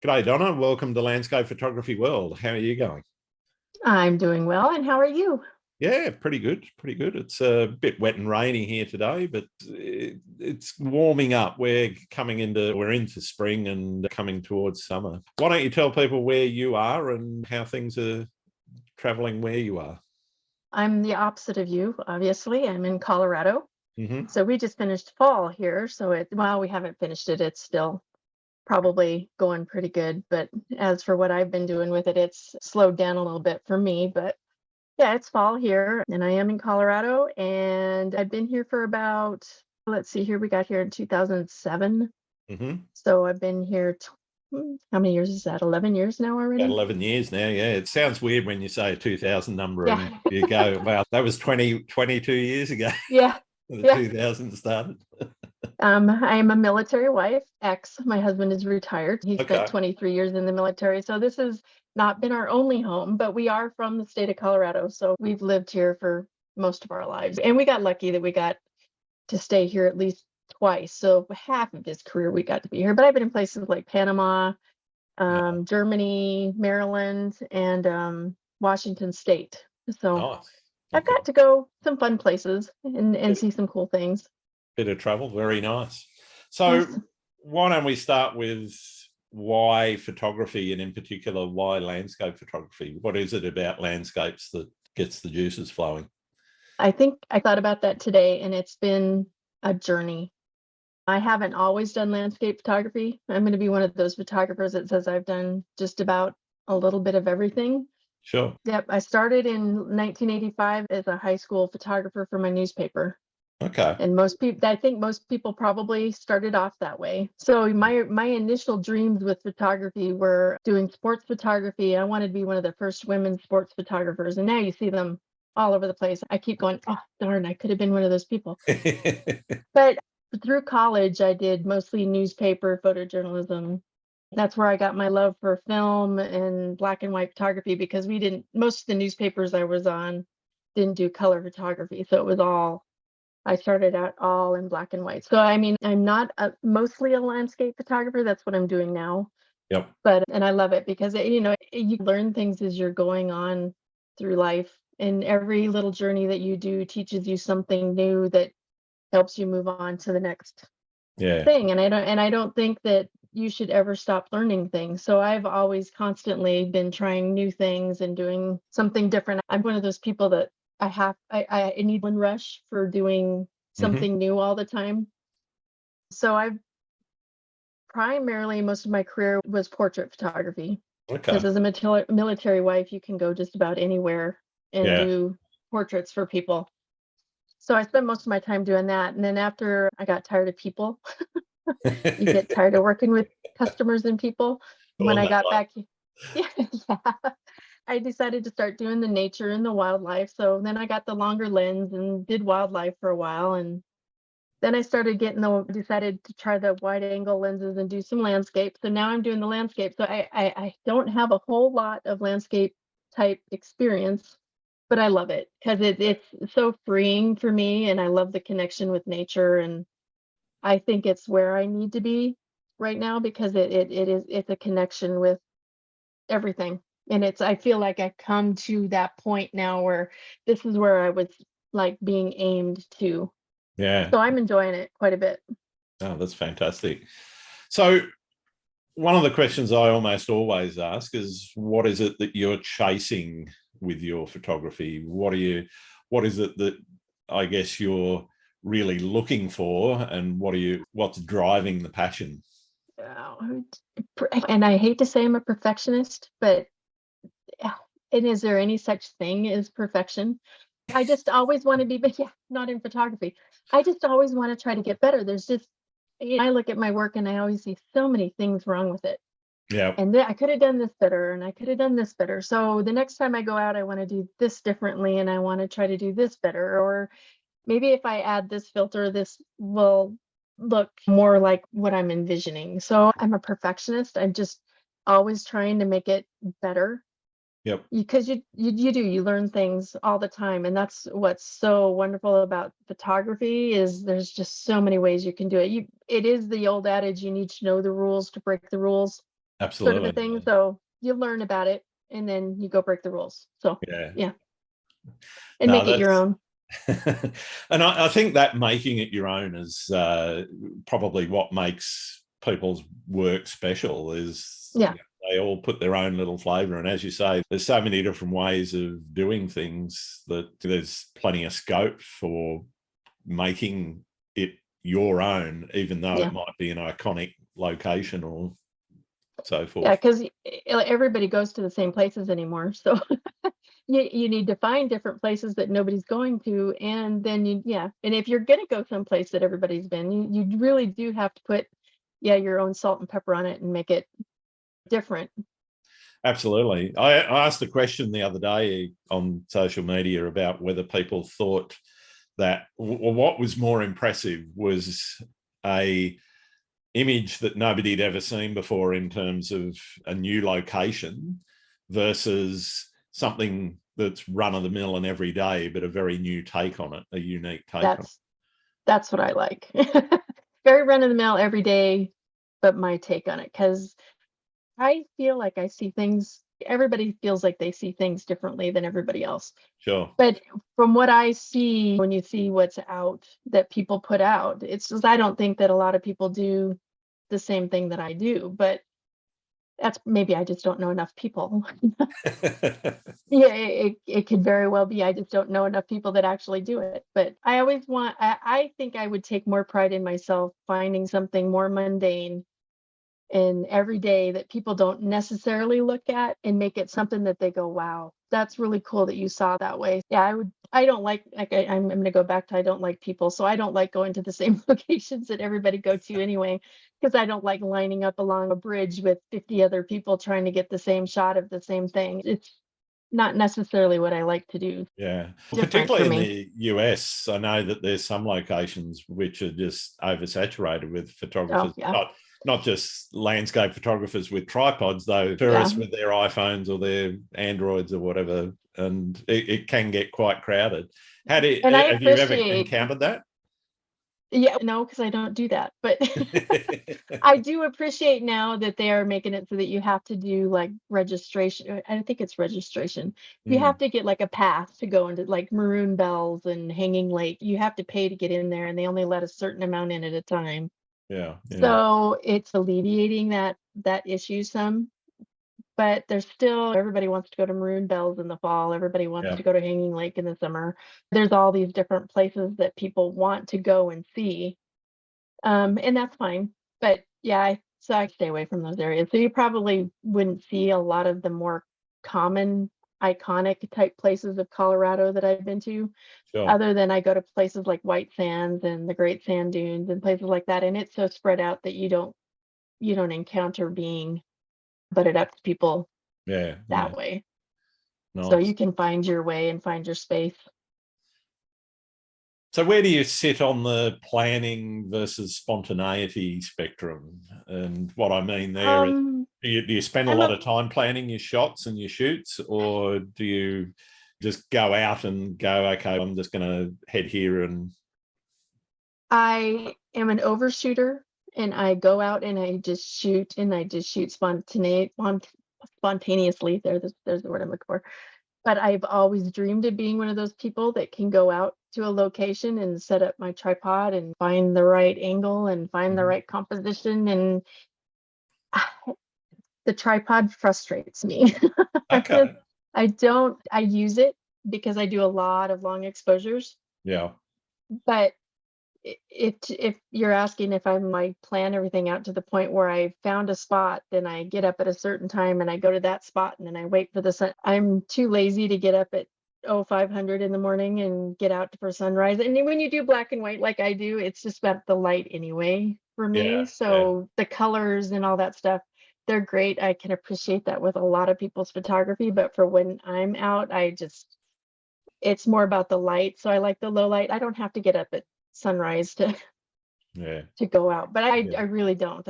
G'day, Donna. Welcome to Landscape Photography World. How are you going? I'm doing well, and how are you? Yeah, pretty good. Pretty good. It's a bit wet and rainy here today, but it's warming up. We're into spring and coming towards summer. Why don't you tell people where you are and how things are traveling where you are? I'm the opposite of you, obviously. I'm in Colorado. Hmm. So we just finished fall here. Well, we haven't finished it. It's still probably going pretty good. But as for what I've been doing with it, it's slowed down a little bit for me. But yeah, it's fall here, and I am in Colorado. And I've been here for about, let's see here, we got here in 2007. Hmm. So I've been here, how many years is that? 11 years now About already? 11 years now. Yeah, it sounds weird when you say a 2000 number and Yeah. you go, wow, that was 22 years ago. Yeah. The Yeah. 2000 started. I am a military wife, ex. My husband is retired. He spent Okay. 23 years in the military. So this has not been our only home, but we are from the state of Colorado. So we've lived here for most of our lives. And we got lucky that we got to stay here at least twice. So half of his career we got to be here. But I've been in places like Panama, Yeah. Germany, Maryland, and Washington State. So Nice. I've Okay. got to go some fun places and see some cool things. Bit of travel. Very nice. Yes. So, why don't we start with why photography and, in particular, why landscape photography? What is it about landscapes that gets the juices flowing? I think I thought about that today, and it's been a journey. I haven't always done landscape photography. I'm going to be one of those photographers that says I've done just about a little bit of everything. Sure. Yep, I started in 1985 as a high school photographer for my newspaper. Okay. And I think most people probably started off that way. So my initial dreams with photography were doing sports photography. I wanted to be one of the first women sports photographers, and now you see them all over the place. I keep going, oh darn, I could have been one of those people. But through college, I did mostly newspaper photojournalism. That's where I got my love for film and black and white photography, because most of the newspapers I was on didn't do color photography. So I started out all in black and white. So, I mean, I'm not mostly a landscape photographer. That's what I'm doing now. Yep. And I love it because, you learn things as you're going on through life. And every little journey that you do teaches you something new that helps you move on to the next Yeah. thing. And I don't think that you should ever stop learning things. So I've always constantly been trying new things and doing something different. I'm one of those people that I need one rush for doing Hmm. something new all the time. So I've primarily, most of my career was portrait photography, because Okay. as a military wife, you can go just about anywhere and Yeah. do portraits for people. So I spent most of my time doing that. And then after I got tired of people, you get tired of working with customers and people. When On I that got one. back, yeah, yeah, I decided to start doing the nature and the wildlife. So then I got the longer lens and did wildlife for a while. And then I started decided to try the wide angle lenses and do some landscape. So now I'm doing the landscape. So I don't have a whole lot of landscape type experience, but I love it because it's so freeing for me. And I love the connection with nature. And I think it's where I need to be right now, because it's a connection with everything. And I feel like I come to that point now where this is where I was like being aimed to. Yeah. So I'm enjoying it quite a bit. Oh, that's fantastic. So, one of the questions I almost always ask is, what is it that you're chasing with your photography? What is it that I guess you're really looking for, and what's driving the passion? Oh, and I hate to say I'm a perfectionist, but and is there any such thing as perfection? I just always want to be, but yeah, not in photography. I just always want to try to get better. I look at my work and I always see so many things wrong with it. Yeah. And I could have done this better and I could have done this better. So the next time I go out, I want to do this differently and I want to try to do this better. Or maybe if I add this filter, this will look more like what I'm envisioning. So I'm a perfectionist. I'm just always trying to make it better, Yep. because you learn things all the time. And that's what's so wonderful about photography, is there's just so many ways you can do it. It is the old adage, you need to know the rules to break the rules. sort of a Absolutely. thing. So you learn about it and then you go break the rules. So Yeah. yeah, and No, make it your that's own. and I think that making it your own is probably what makes people's work special is Yeah, they all put their own little flavor. And as you say, there's so many different ways of doing things that there's plenty of scope for making it your own, even though yeah, it might be an iconic location or so yeah. forth. Because everybody goes to the same places anymore. So you need to find different places that nobody's going to, and then yeah. And if you're gonna go someplace that everybody's been, you really do have to put your own salt and pepper on it and make it different. Absolutely. I asked the question the other day on social media about whether people thought that what was more impressive was a image that nobody had ever seen before in terms of a new location versus something that's run of the mill and every day, but a very new take on it, a unique take on it. That's what I like. Very run of the mill every day, but my take on it, because I feel like I see things. Everybody feels like they see things differently than everybody else. Sure. But from what I see, when you see what's out that people put out, it's just I don't think that a lot of people do the same thing that I do. But that's maybe I just don't know enough people. Yeah, it could very well be I just don't know enough people that actually do it. But I always I think I would take more pride in myself finding something more mundane and every day that people don't necessarily look at and make it something that they go, wow, that's really cool that you saw that way. Yeah, I don't like I'm going to go back to I don't like people. So I don't like going to the same locations that everybody go to anyway, because I don't like lining up along a bridge with 50 other people trying to get the same shot of the same thing. It's not necessarily what I like to do. Yeah. Different for Particularly in me. the US, I know that there's some locations which are just oversaturated with Oh, photographers, yeah. not just landscape photographers with tripods, though, Yeah. tourists with their iPhones or their Androids or whatever, and it can get quite crowded. And I Have you ever appreciate, encountered that? yeah, no, because I don't do that. But I do appreciate now that they are making it so that you have to do like registration. I think it's registration. You have Mm, to get like a pass to go into like Maroon Bells and Hanging Lake. You have to pay to get in there, and they only let a certain amount in at a time. yeah, yeah, So it's alleviating that issue some. But there's still everybody wants to go to Maroon Bells in the fall. Everybody wants yeah, to go to Hanging Lake in the summer. There's all these different places that people want to go and see, and that's fine. But yeah, so I stay away from those areas. So you probably wouldn't see a lot of the more common, iconic type places of Colorado that I've been to, sure. other than I go to places like White Sands and the Great Sand Dunes and places like that. And it's so spread out that you don't encounter being butted up to people Yeah, yeah, that way. So nice. you can find your way and find your space. So where do you sit on the planning versus spontaneity spectrum? And what I mean there is, Um, do you spend a I'm lot a of time planning your shots and your shoots, or do you just go out and go, okay, I'm just going to head here and I am an overshooter, and I go out and I just shoot spontaneously. There's the word I'm looking for. But I've always dreamed of being one of those people that can go out to a location and set up my tripod and find the right angle and find the Mhm. right composition. And the tripod frustrates me. Okay, I use it because I do a lot of long exposures, yeah, but if you're asking if I plan everything out to the point where I found a spot, then I get up at a certain time and I go to that spot and then I wait for the sun. I'm too lazy to get up at 500 in the morning and get out for sunrise. And then when you do black and white like I do, it's just about the light anyway for me. yeah, yeah, So the colors and all that stuff, they're great. I can appreciate that with a lot of people's photography, but for when I'm out, it's more about the light. So I like the low light. I don't have to get up at sunrise yeah, to go out, but I yeah, really don't.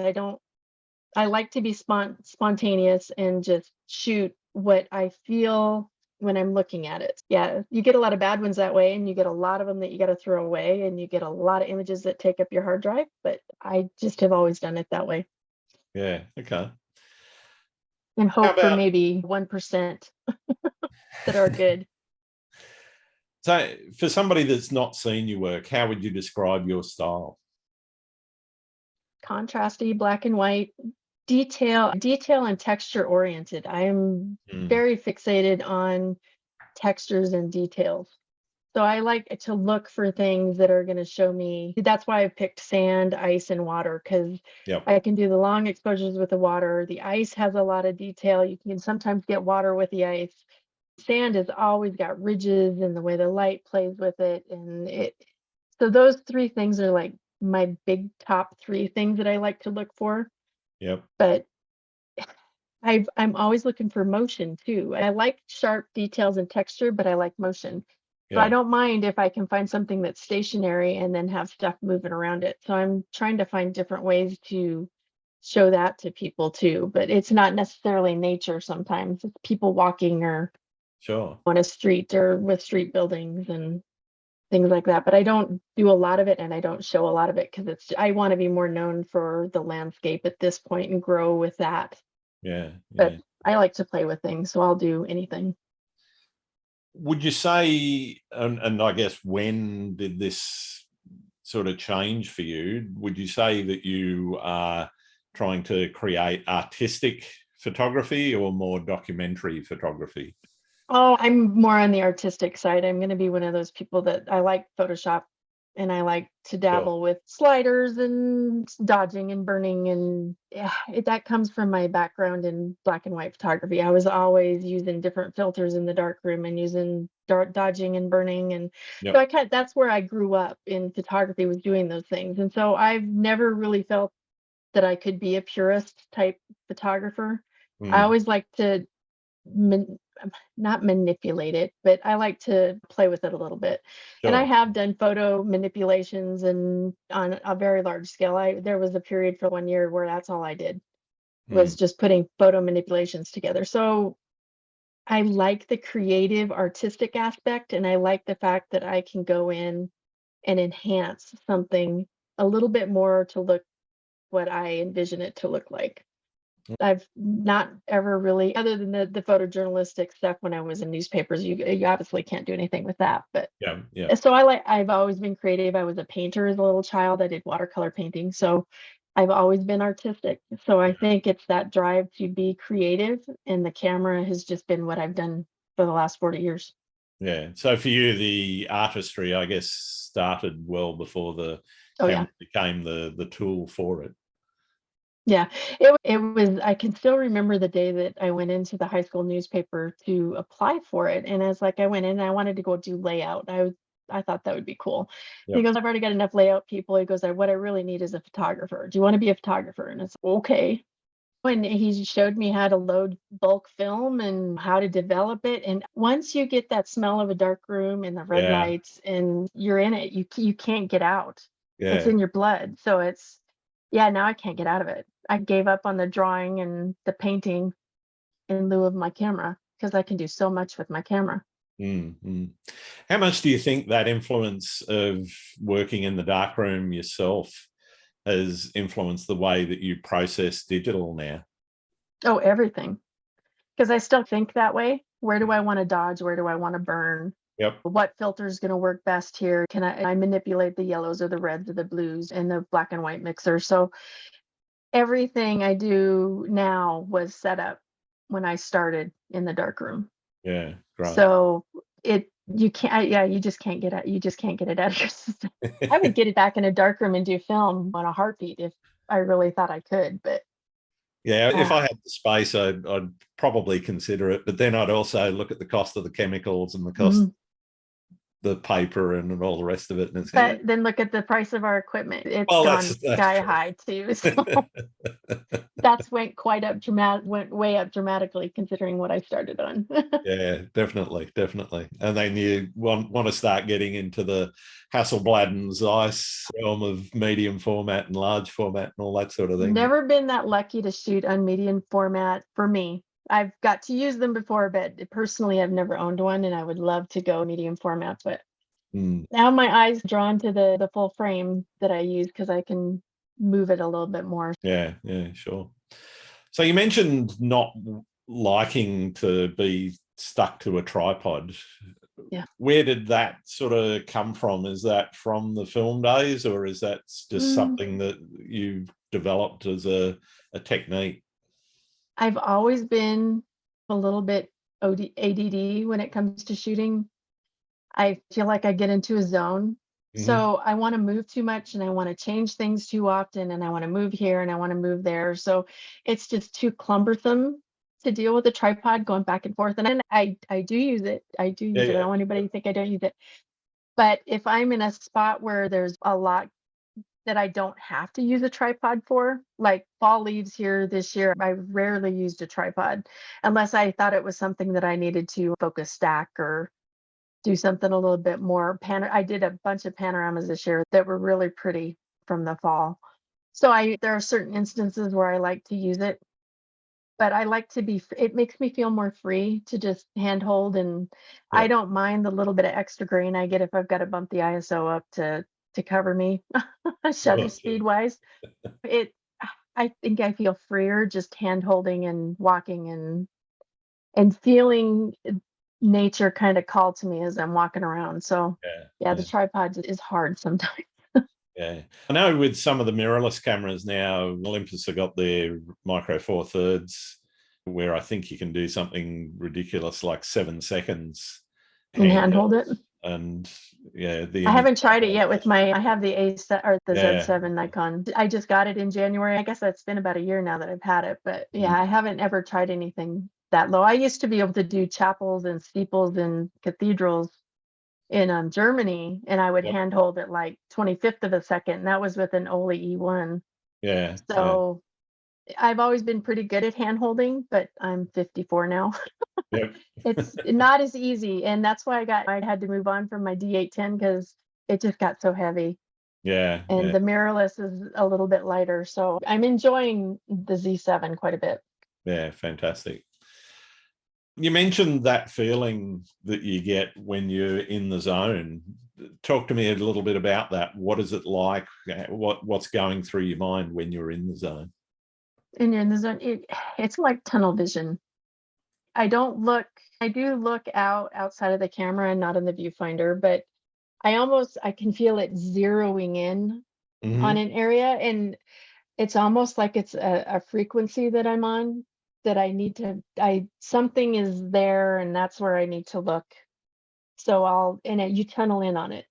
I like to be spontaneous and just shoot what I feel when I'm looking at it. Yeah, you get a lot of bad ones that way, and you get a lot of them that you got to throw away, and you get a lot of images that take up your hard drive. But I just have always done it that way. yeah. Okay. and How hope for about, maybe 1% that are good. so for somebody that's not seen your work, how would you describe your style? Contrasty, black and white, detail and texture oriented. I am Mm, very fixated on textures and details. So I like to look for things that are going to show me. That's why I picked sand, ice, and water, because yep, I can do the long exposures with the water. The ice has a lot of detail. You can sometimes get water with the ice. Sand has always got ridges and the way the light plays with it. So those three things are like my big top three things that I like to look for. yep, But I'm always looking for motion too. I like sharp details and texture, but I like motion. So I yeah, don't mind if I can find something that's stationary and then have stuff moving around it. So I'm trying to find different ways to show that to people too. But it's not necessarily nature sometimes. It's people walking or sure. on a street or with street buildings and things like that. But I don't do a lot of it and I don't show a lot of it because I want to be more known for the landscape at this point and grow with that. Yeah, But yeah. I like to play with things, so I'll do anything. Would you say, and I guess when did this sort of change for you? Would you say that you are trying to create artistic photography or more documentary photography? Oh, I'm more on the artistic side. I'm going to be one of those people that I like Photoshop and I like to Sure. dabble with sliders and dodging and burning. And yeah, that comes from my background in black and white photography. I was always using different filters in the darkroom and using dodging and burning. And so Yep. that's where I grew up in photography, was doing those things. And so I've never really felt that I could be a purist type photographer. I Mm, always like to man- not manipulate it, but I like to play with it a little bit. And I sure. have done photo manipulations and on a very large scale. There was a period for 1 year where that's all I did was Mm, just putting photo manipulations together. So I like the creative artistic aspect and I like the fact that I can go in and enhance something a little bit more to look what I envision it to look like. I've not ever really, other than the photojournalistic stuff when I was in newspapers, you obviously can't do anything with that. But yeah, yeah. so I've always been creative. I was a painter as a little child. I did watercolor painting. So I've always been artistic. So I think it's that drive to be creative, and the camera has just been what I've done for the last 40 years. Yeah. So for you, the artistry, I guess, started well before the Oh yeah. camera became the tool for it. Yeah, it was. I can still remember the day that I went into the high school newspaper to apply for it, and as like I went in, and I wanted to go do layout. I thought that would be cool. He Yep. goes, I've already got enough layout people. He goes, what I really need is a photographer. Do you want to be a photographer? And it's okay. And he showed me how to load bulk film and how to develop it. And once you get that smell of a dark room and the red Yeah. lights, and you're in it, you can't get out. It's Yeah. in your blood. So yeah, now I can't get out of it. I gave up on the drawing and the painting in lieu of my camera because I can do so much with my camera. Mm, mm. How much do you think that influence of working in the darkroom yourself has influenced the way that you process digital now? Oh, everything. Because I still think that way. Where do I want to dodge? Where do I want to burn? Yep. What filter is going to work best here? Can I manipulate the yellows or the reds or the blues in the black and white mixer? So everything I do now was set up when I started in the dark room. Yeah. Great. So you can't, yeah, you just can't get it. You just can't get it out of your system. I would get it back in a dark room and do film on a heartbeat if I really thought I could, but Yeah. If I uh, had the space, I'd probably consider it. But then I'd also look at the cost of the chemicals and the cost of mhm. the paper and all the rest of it. And it's, But then look at the price of our equipment. It's well, gone that's sky high too. So that's went way up dramatically considering what I started on. Yeah, definitely, definitely. And then you want to start getting into the Hasselbladden Zeiss realm of medium format and large format and all that sort of thing. Never been that lucky to shoot on medium format for me. I've got to use them before, but personally, I've never owned one, and I would love to go medium format. But Mm, now my eyes drawn to the full frame that I use because I can move it a little bit more. yeah, yeah, sure. So you mentioned not liking to be stuck to a tripod. Yeah. Where did that sort of come from? Is that from the film days, or is that just something that you developed as a technique? I've always been a little bit ADD when it comes to shooting. I feel like I get into a zone. So I want to move too much and I want to change things too often and I want to move here and I want to move there. So it's just too cumbersome to deal with a tripod going back and forth. And then I do use it. I do use it. I don't want anybody to think I don't use it. But if I'm in a spot where there's a lot that I don't have to use a tripod for, like fall leaves here this year, I rarely used a tripod unless I thought it was something that I needed to focus stack or do something a little bit more. I did a bunch of panoramas this year that were really pretty from the fall. So there are certain instances where I like to use it, but I like to it makes me feel more free to just handhold, and I don't mind the little bit of extra grain I get if I've got to bump the ISO up to cover me shutter speed wise. It I think I feel freer just hand holding and walking and feeling nature kind of call to me as I'm walking around. So yeah, the tripod is hard sometimes. Yeah. I know with some of the mirrorless cameras now, Olympus have got their micro four thirds where I think you can do something ridiculous like 7 seconds And handhold it. And I haven't tried it yet with I have the or the Z7 Nikon. I just got it in January. I guess it's been about a year now that I've had it, but yeah, I haven't ever tried anything that low. I used to be able to do chapels and steeples and cathedrals in Germany, and I would handhold it like 25th of a second. And that was with an Oli E1. Yeah. So I've always been pretty good at hand holding, but I'm 54 now. It's not as easy, and that's why I had to move on from my D810 because it just got so heavy. Yeah. And the mirrorless is a little bit lighter, so I'm enjoying the Z7 quite a bit. Yeah, fantastic. You mentioned that feeling that you get when you're in the zone. Talk to me a little bit about that. What is it like? What's going through your mind when you're in the zone? And you're in the zone, it's like tunnel vision. I do look outside of the camera and not in the viewfinder, but I can feel it zeroing in on an area, and it's almost like it's a frequency that I'm on that something is there and that's where I need to look. So you tunnel in on it.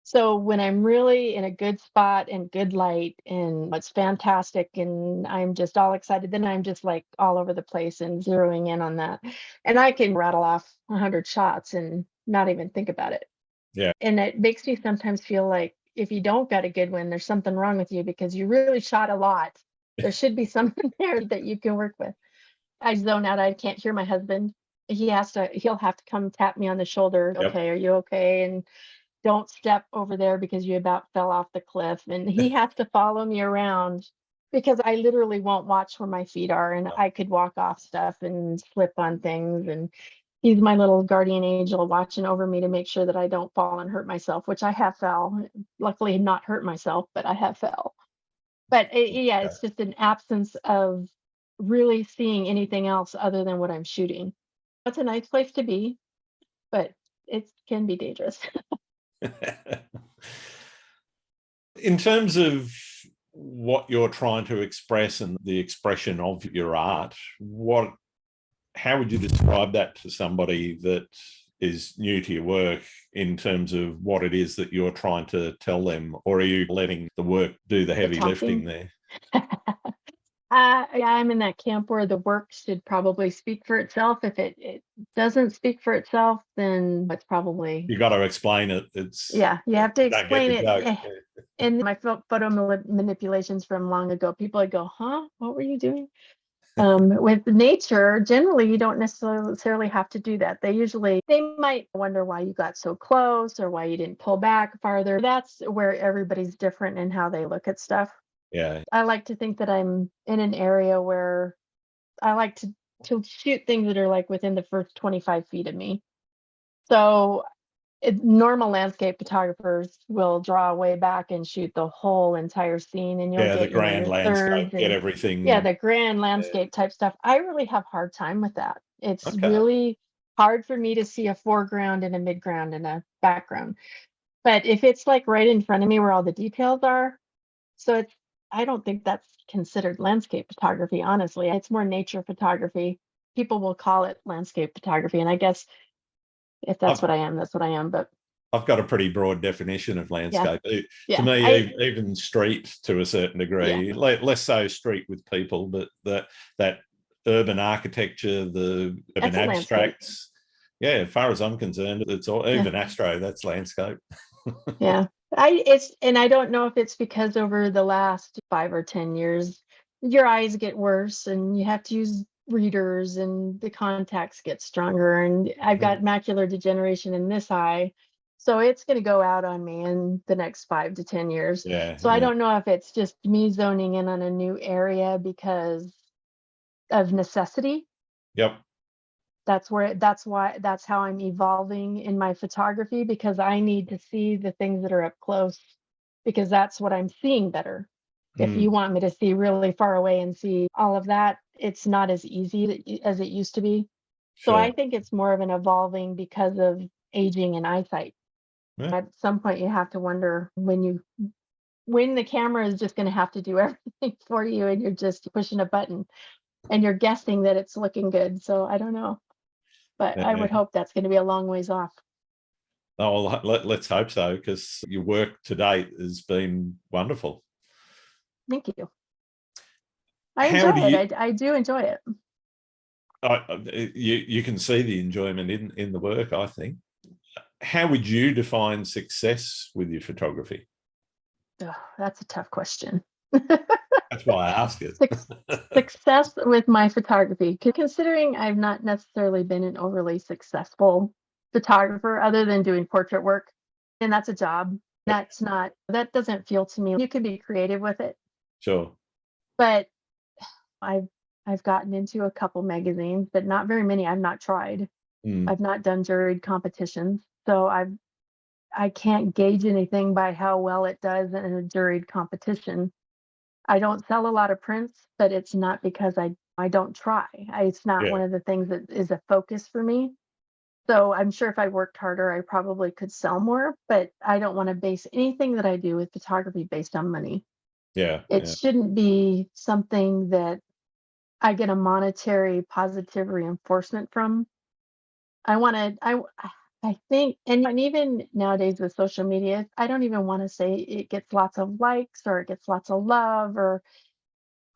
So when I'm really in a good spot and good light and it's fantastic and I'm just all excited, then I'm just like all over the place and zeroing in on that. And I can rattle off 100 shots and not even think about it. Yeah. And it makes me sometimes feel like if you don't get a good one, there's something wrong with you because you really shot a lot. There should be something there that you can work with. I zone out. I can't hear my husband. He'll have to come tap me on the shoulder. Yep. Okay, are you okay? And don't step over there because you about fell off the cliff. And he has to follow me around because I literally won't watch where my feet are, and I could walk off stuff and slip on things. And he's my little guardian angel watching over me to make sure that I don't fall and hurt myself, which I have fell. Luckily not hurt myself, but I have fell. But it's just an absence of really seeing anything else other than what I'm shooting. It's a nice place to be, but it can be dangerous. In terms of what you're trying to express and the expression of your art, how would you describe that to somebody that is new to your work in terms of what it is that you're trying to tell them? Or are you letting the work do the heavy lifting there? I'm in that camp where the work should probably speak for itself. If it doesn't speak for itself, then it's probably You got to explain it. you have to explain it. Yeah. And my photo manipulations from long ago, people would go, "Huh? What were you doing?" With nature, generally, you don't necessarily have to do that. They might wonder why you got so close or why you didn't pull back farther. That's where everybody's different in how they look at stuff. Yeah. I like to think that I'm in an area where I like to shoot things that are like within the first 25 feet of me. So Normal landscape photographers will draw way back and shoot the whole entire scene, and you'll Yeah, the get, grand your landscape, thirds get and yeah, everything. the grand Yeah. landscape type stuff. I really have hard time with that. It's Okay. really hard for me to see a foreground and a midground and a background. But if it's like right in front of me where all the details are, so I don't think that's considered landscape photography, honestly. It's more nature photography. People will call it landscape photography, and I guess if that's I've what I am, that's what I am. But I've got a pretty broad definition of yeah, landscape. To yeah, me, even street to a certain yeah, degree, less so street with people, but that urban architecture, the urban that's a landscape. abstracts. Yeah, as far as I'm concerned, it's all Yeah, even astro. That's landscape. yeah. And I don't know if it's because over the last 5 or 10 years, your eyes get worse and you have to use readers and the contacts get stronger. And I've got Mm, macular degeneration in this eye. So it's going to go out on me in the next 5 to 10 years. yeah, So I yeah, don't know if it's just me zoning in on a new area because of necessity. yep, That's how I'm evolving in my photography, because I need to see the things that are up close, because that's what I'm seeing better. If you mm, want me to see really far away and see all of that, it's not as easy as it used to be. So I sure, think it's more of an evolving because of aging and eyesight. yeah, At some point you have to wonder when the camera is just going to have to do everything for you and you're just pushing a button and you're guessing that it's looking good. So I don't know, but I yeah. would hope that's going to be a long ways off. Oh, well, let's hope so, because your work to date has been wonderful. Thank you. I How do enjoy it. you? I do enjoy it. You can see the enjoyment in the work, I think. How would you define success with your photography? Ugh, that's a tough question. That's why I ask it. Suc- Success with my photography, considering I've not necessarily been an overly successful photographer other than doing portrait work, and that's a job. Yep, That doesn't feel to me. You can be creative with it, sure. but I've I've gotten into a couple magazines, but not very many. I've not tried. Mm, I've not done juried competitions, so I can't gauge anything by how well it does in a juried competition. I don't sell a lot of prints, but it's not because I don't try. It's not yeah, one of the things that is a focus for me. So I'm sure if I worked harder, I probably could sell more, but I don't want to base anything that I do with photography based on money. yeah, It yeah, shouldn't be something that I get a monetary positive reinforcement from. I want to, I think, and even nowadays with social media, I don't even want to say it gets lots of likes or it gets lots of love or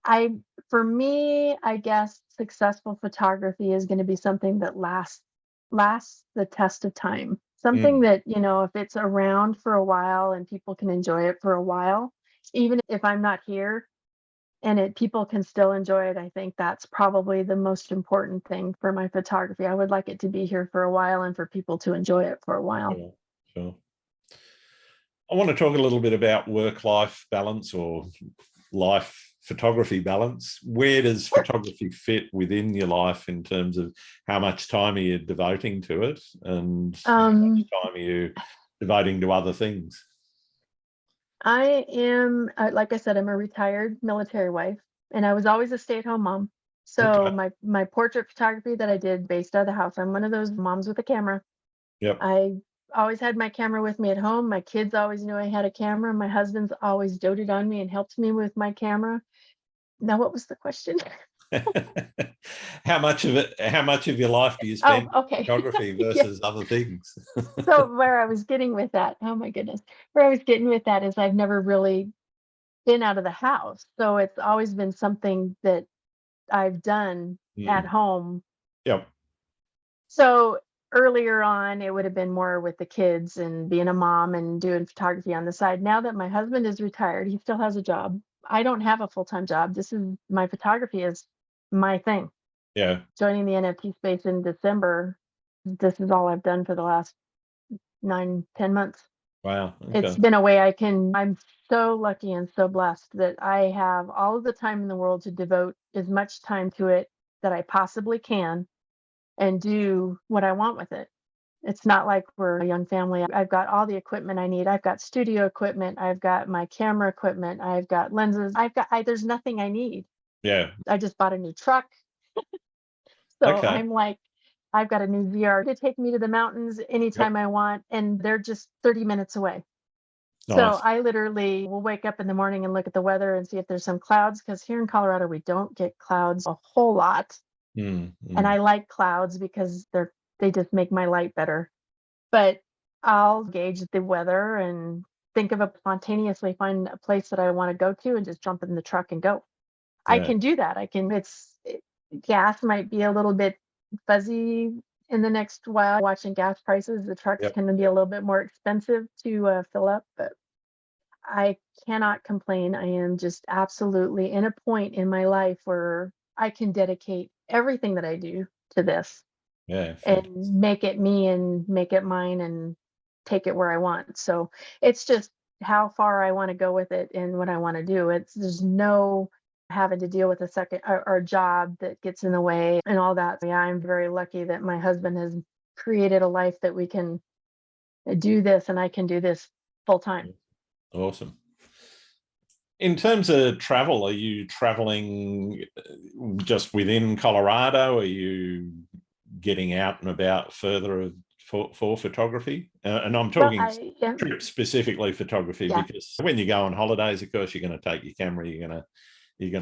I for me, I guess successful photography is going to be something that lasts the test of time. Something mm, that, if it's around for a while and people can enjoy it for a while, even if I'm not here and people can still enjoy it, I think that's probably the most important thing for my photography. I would like it to be here for a while and for people to enjoy it for a while. sure, sure. I want to talk a little bit about work-life balance or life photography balance. Where does Sure. photography fit within your life in terms of how much time are you devoting to it and how Um, much time are you devoting to other things? I am, like I said, I'm a retired military wife, and I was always a stay-at-home mom. So Okay. my portrait photography that I did based out of the house, I'm one of those moms with a camera. Yep. I always had my camera with me at home. My kids always knew I had a camera. My husband's always doted on me and helped me with my camera. Now, what was the question? How much of your life do you Oh, spend in okay. photography Yeah. versus other things? So where I was getting with that, oh my goodness, where I was getting with that is I've never really been out of the house. So it's always been something that I've done at Mm. home. Yep. So earlier on, it would have been more with the kids and being a mom and doing photography on the side. Now that my husband is retired, he still has a job. I don't have a full-time job. This is my photography is my thing. Yeah. Joining the NFT space in December, this is all I've done for the last 9, 10 months. Wow. It's Okay. been a way I'm so lucky and so blessed that I have all of the time in the world to devote as much time to it that I possibly can and do what I want with it. It's not like we're a young family. I've got all the equipment I need. I've got studio equipment. I've got my camera equipment. I've got lenses. There's nothing I need. Yeah. I just bought a new truck. So Okay. I'm like, I've got a new VR to take me to the mountains Yep. anytime I want, and they're just 30 minutes away. So Nice. I literally will wake up in the morning and look at the weather and see if there's some clouds, because here in Colorado, we don't get clouds a whole lot. Mm, And mm. I like clouds because they just make my light better. But I'll gauge the weather and think of spontaneously find a place that I want to go to and just jump in the truck and go. I Yeah. can do that. Gas might be a little bit fuzzy in the next while. Watching gas prices, the trucks Yep. can be a little bit more expensive to fill up, but I cannot complain. I am just absolutely in a point in my life where I can dedicate everything that I do to this Yeah. and Fantastic. make it me and make it mine and take it where I want. So it's just how far I want to go with it and what I want to do. There's no having to deal with a second or job that gets in the way and all that. Yeah, I'm very lucky that my husband has created a life that we can do this and I can do this full time. Awesome. In terms of travel, are you traveling just within Colorado? Are you getting out and about further for photography? And I'm Well, talking trip specifically photography, yeah, because when you go on holidays, of course, you're going to take your camera. You're going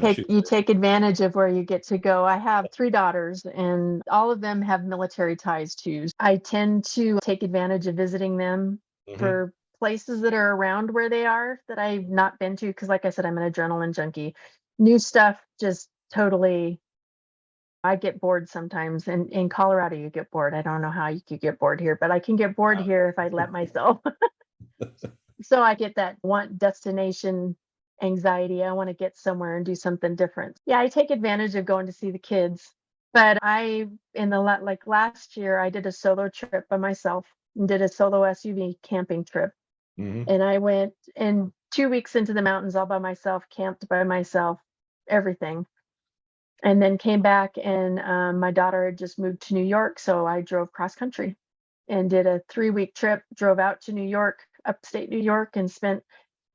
to shoot. take advantage of where you get to go. I have 3 daughters and all of them have military ties too. I tend to take advantage of visiting them Mm-hmm. for places that are around where they are that I've not been to, because like I said, I'm an adrenaline junkie. New stuff just totally, I get bored sometimes. And in Colorado you get bored. I don't know how you could get bored here, but I can get bored here if I let myself. So I get that want destination anxiety. I want to get somewhere and do something different. Yeah, I take advantage of going to see the kids. But like last year, I did a solo trip by myself and did a solo SUV camping trip. Mm-hmm. And I went in 2 weeks into the mountains all by myself, camped by myself, everything. And then came back and my daughter had just moved to New York. So I drove cross country and did a 3-week trip, drove out to New York, upstate New York, and spent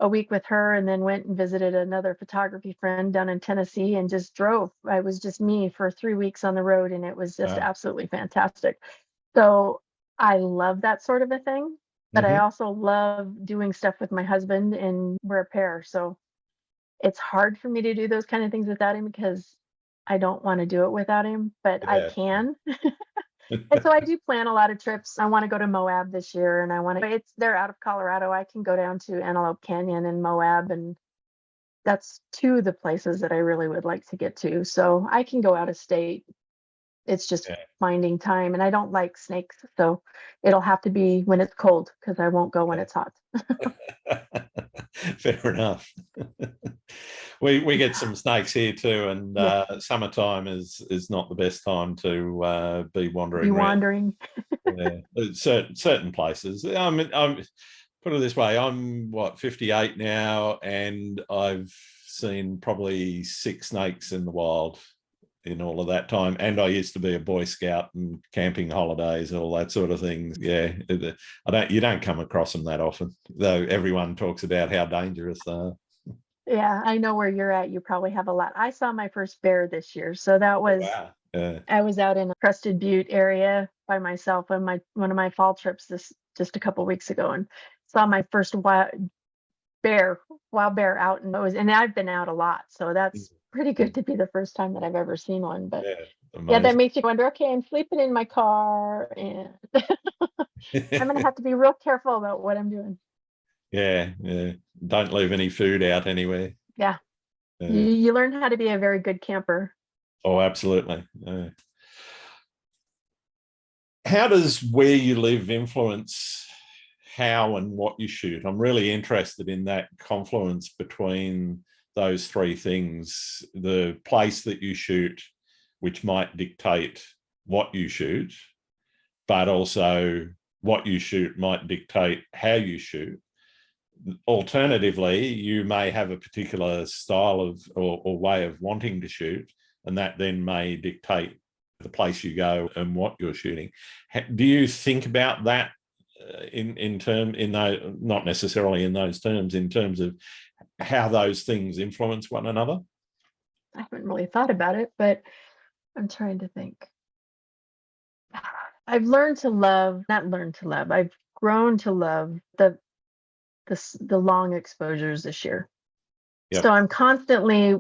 a week with her, and then went and visited another photography friend down in Tennessee and just drove. I was just me for 3 weeks on the road, and it was just Wow. absolutely fantastic. So I love that sort of a thing, but I Mm-hmm. also love doing stuff with my husband, and we're a pair. So it's hard for me to do those kind of things without him because I don't want to do it without him, but I Yeah. can. And so I do plan a lot of trips. I want to go to Moab this year, and they're out of Colorado. I can go down to Antelope Canyon and Moab, and that's 2 of the places that I really would like to get to. So I can go out of state. It's just Yeah. finding time, and I don't like snakes, so it'll have to be when it's cold because I won't go when it's hot. Fair enough. We get some snakes here too, and Yes, summertime is not the best time to be be wandering around. wandering. Yeah, certain places. I'm put it this way: I'm 58 now, and I've seen probably 6 snakes in the wild in all of that time. And I used to be a Boy Scout and camping holidays, all that sort of thing. Yeah, you don't come across them that often, though everyone talks about how dangerous they are. Yeah, I know where you're at. You probably have a lot. I saw my first bear this year, so that Oh, was wow. Yeah. I was out in a Crested Butte area by myself on my one of my fall trips this just a couple weeks ago, and saw my first bear, wild bear out, and I've been out a lot, so that's pretty good to be the first time that I've ever seen one. But Yeah, yeah, that amazing. makes you wonder. Okay, I'm sleeping in my car, and I'm gonna have to be real careful about what I'm doing. Yeah, yeah. Don't leave any food out anywhere. Yeah, you Yeah. you learn how to be a very good camper. Oh, absolutely. Yeah. How does where you live influence how and what you shoot? I'm really interested in that confluence between those 3 things: the place that you shoot, which might dictate what you shoot, but also what you shoot might dictate how you shoot. Alternatively, you may have a particular style of or way of wanting to shoot, and that then may dictate the place you go and what you're shooting. Do you think about that not necessarily in those terms, in terms of how those things influence one another? I haven't really thought about it, but I'm trying to think. I've learned to love, not learned to love, I've grown to love the long exposures this year. Yep. So I'm constantly,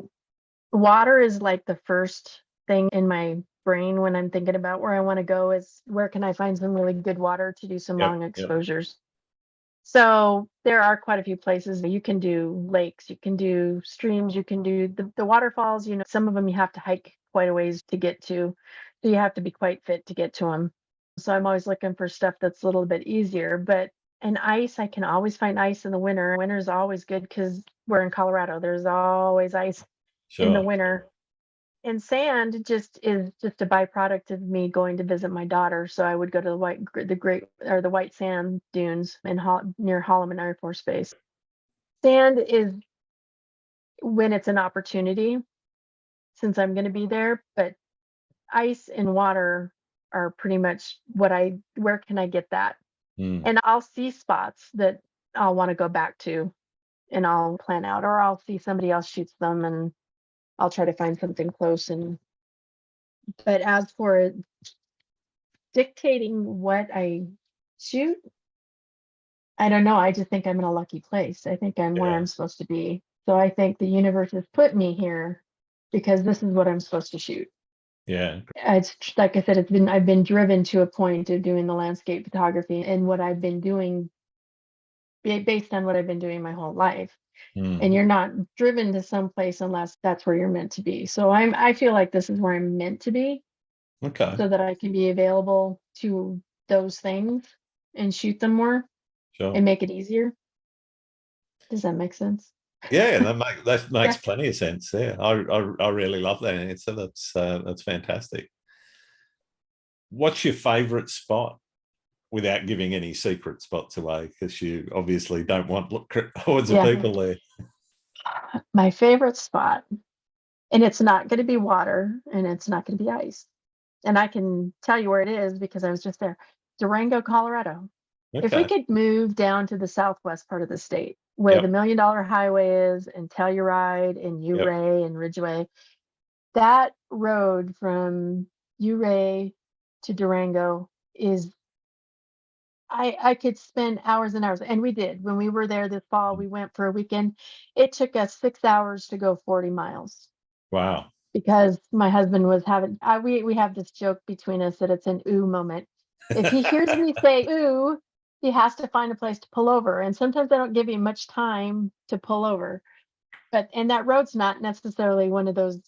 water is like the first thing in my brain when I'm thinking about where I want to go, is where can I find some really good water to do some long exposures. So there are quite a few places that you can do lakes, you can do streams, you can do the waterfalls. Some of them you have to hike quite a ways to get to. So you have to be quite fit to get to them. So I'm always looking for stuff that's a little bit easier. But and ice, I can always find ice in the winter. Winter's always good because we're in Colorado. There's always ice in the winter. And sand is just a byproduct of me going to visit my daughter. So I would go to the white sand dunes near Holloman Air Force Base. Sand is when it's an opportunity, since I'm going to be there, but ice and water are pretty much where can I get that? And I'll see spots that I'll want to go back to and I'll plan out, or I'll see somebody else shoots them and I'll try to find something close. But as for dictating what I shoot, I don't know. I just think I'm in a lucky place. I think I'm where I'm supposed to be. So I think the universe has put me here because this is what I'm supposed to shoot. Yeah. It's like I said, I've been driven to a point of doing the landscape photography and what I've been doing based on what I've been doing my whole life. And you're not driven to some place unless that's where you're meant to be. So I feel like this is where I'm meant to be. Okay. So that I can be available to those things and shoot them more and make it easier. Does that make sense? Yeah, that makes plenty of sense. Yeah, I really love that answer. That's fantastic. What's your favorite spot, without giving any secret spots away, because you obviously don't want hordes of people there? My favorite spot, and it's not going to be water and it's not going to be ice. And I can tell you where it is because I was just there. Durango, Colorado. Okay. If we could move down to the southwest part of the state where the $1 Million Highway is and Telluride and Ouray and Ridgeway, that road from Ouray to Durango is, I could spend hours and hours. And we did. When we were there this fall, we went for a weekend. It took us 6 hours to go 40 miles. Wow. Because my husband was we have this joke between us that it's an ooh moment. If he hears me say ooh, he has to find a place to pull over. And sometimes I don't give him much time to pull over. And that road's not necessarily one of those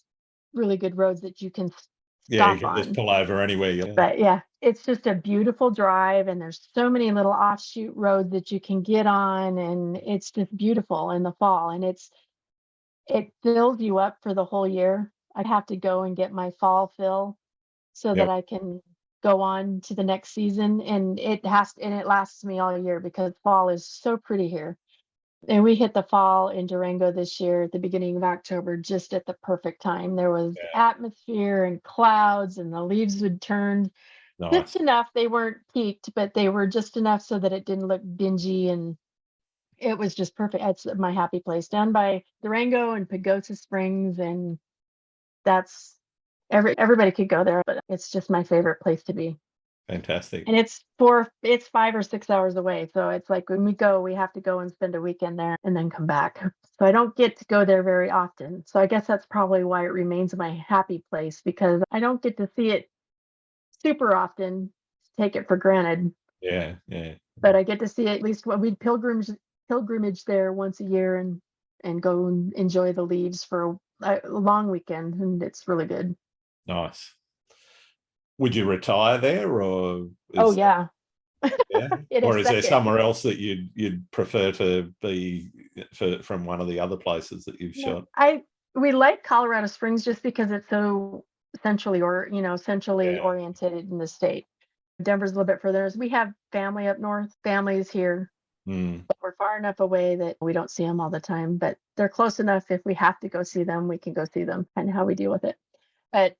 really good roads that you can stop you can on. just pull over anywhere. But it's just a beautiful drive, and there's so many little offshoot roads that you can get on, and it's just beautiful in the fall. And it fills you up for the whole year. I'd have to go and get my fall fill so that I can go on to the next season. And it lasts me all year because fall is so pretty here. And we hit the fall in Durango this year at the beginning of October, just at the perfect time. There was atmosphere and clouds, and the leaves would turn just enough. They weren't peaked, but they were just enough so that it didn't look dingy, and it was just perfect. It's my happy place down by Durango and Pagosa Springs, and that's everybody could go there, but it's just my favorite place to be. Fantastic. And it's 5 or 6 hours away. So it's like when we go, we have to go and spend a weekend there and then come back. So I don't get to go there very often. So I guess that's probably why it remains my happy place, because I don't get to see it super often, take it for granted. Yeah. But I get to see at least what we pilgrimage there once a year and go and enjoy the leaves for a long weekend, and it's really good. Nice. Would you retire there, or yeah. or is there somewhere else that you'd prefer to be from one of the other places that you've shot? We like Colorado Springs just because it's so centrally oriented in the state. Denver's a little bit further. We have family up north. Family's here. But we're far enough away that we don't see them all the time, but they're close enough. If we have to go see them, we can go see them, and how we deal with it. But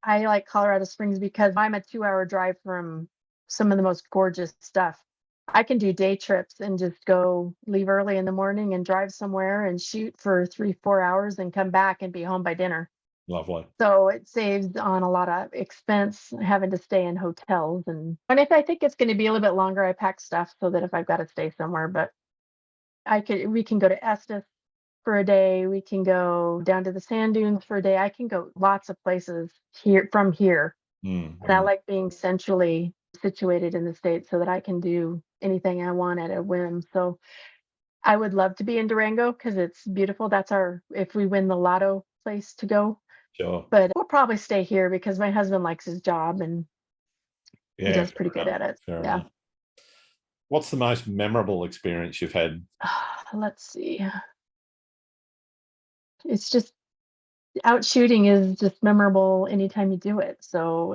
I like Colorado Springs because I'm a 2-hour drive from some of the most gorgeous stuff. I can do day trips and just go leave early in the morning and drive somewhere and shoot for 3-4 hours and come back and be home by dinner. Lovely. So it saves on a lot of expense having to stay in hotels. And if I think it's going to be a little bit longer, I pack stuff so that if I've got to stay somewhere, but we can go to Estes for a day. We can go down to the sand dunes for a day. I can go lots of places here from here. And I like being centrally situated in the state so that I can do anything I want at a whim. So I would love to be in Durango because it's beautiful. That's if we win the lotto, place to go. Sure. But we'll probably stay here because my husband likes his job and he does pretty good at it. Fair Yeah. enough. What's the most memorable experience you've had? Let's see. It's just out shooting is just memorable anytime you do it. So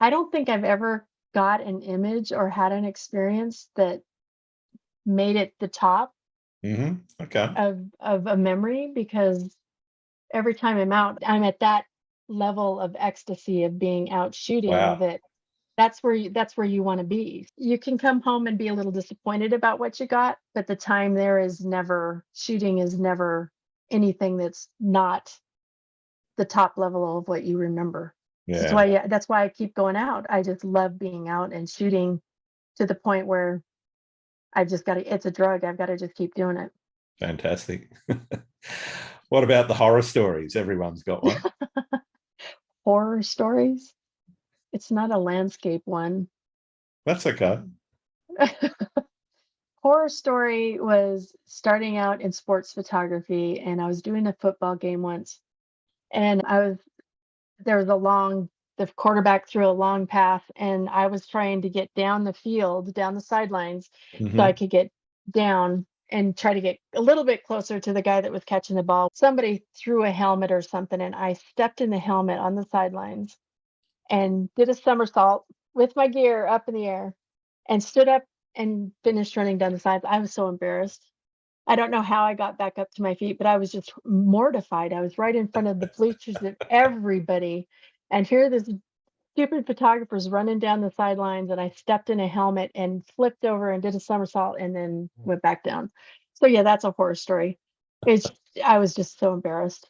I don't think I've ever got an image or had an experience that made it the top Okay. of a memory, because every time I'm out, I'm at that level of ecstasy of being out shooting Wow. that's where you want to be. You can come home and be a little disappointed about what you got, but the time there is never shooting is never anything that's not the top level of what you remember. Yeah. That's why I keep going out. I just love being out and shooting to the point where it's a drug. I've got to just keep doing it. Fantastic. What about the horror stories? Everyone's got one. Horror stories? It's not a landscape one. That's okay. Horror story was starting out in sports photography, and I was doing a football game once, and there was the quarterback threw a long pass, and I was trying to get down the field, down the sidelines, so I could get down and try to get a little bit closer to the guy that was catching the ball. Somebody threw a helmet or something, and I stepped in the helmet on the sidelines and did a somersault with my gear up in the air and stood up and finished running down the sides. I was so embarrassed. I don't know how I got back up to my feet, but I was just mortified. I was right in front of the bleachers of everybody. And here this stupid photographer's running down the sidelines, and I stepped in a helmet and flipped over and did a somersault and then went back down. So yeah, that's a horror story. I was just so embarrassed.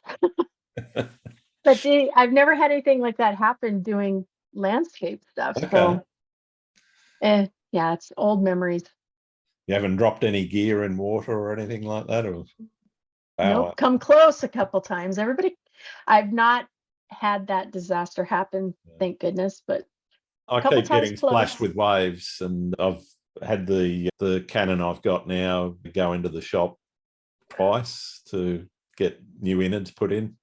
But I've never had anything like that happen doing landscape stuff. Okay. So yeah, it's old memories. You haven't dropped any gear in water or anything like that? Or Nope, come close a couple times. I've not had that disaster happen, thank goodness, but I couple keep times getting close. splashed with waves, and I've had the Canon I've got now go into the shop twice to get new innards put in.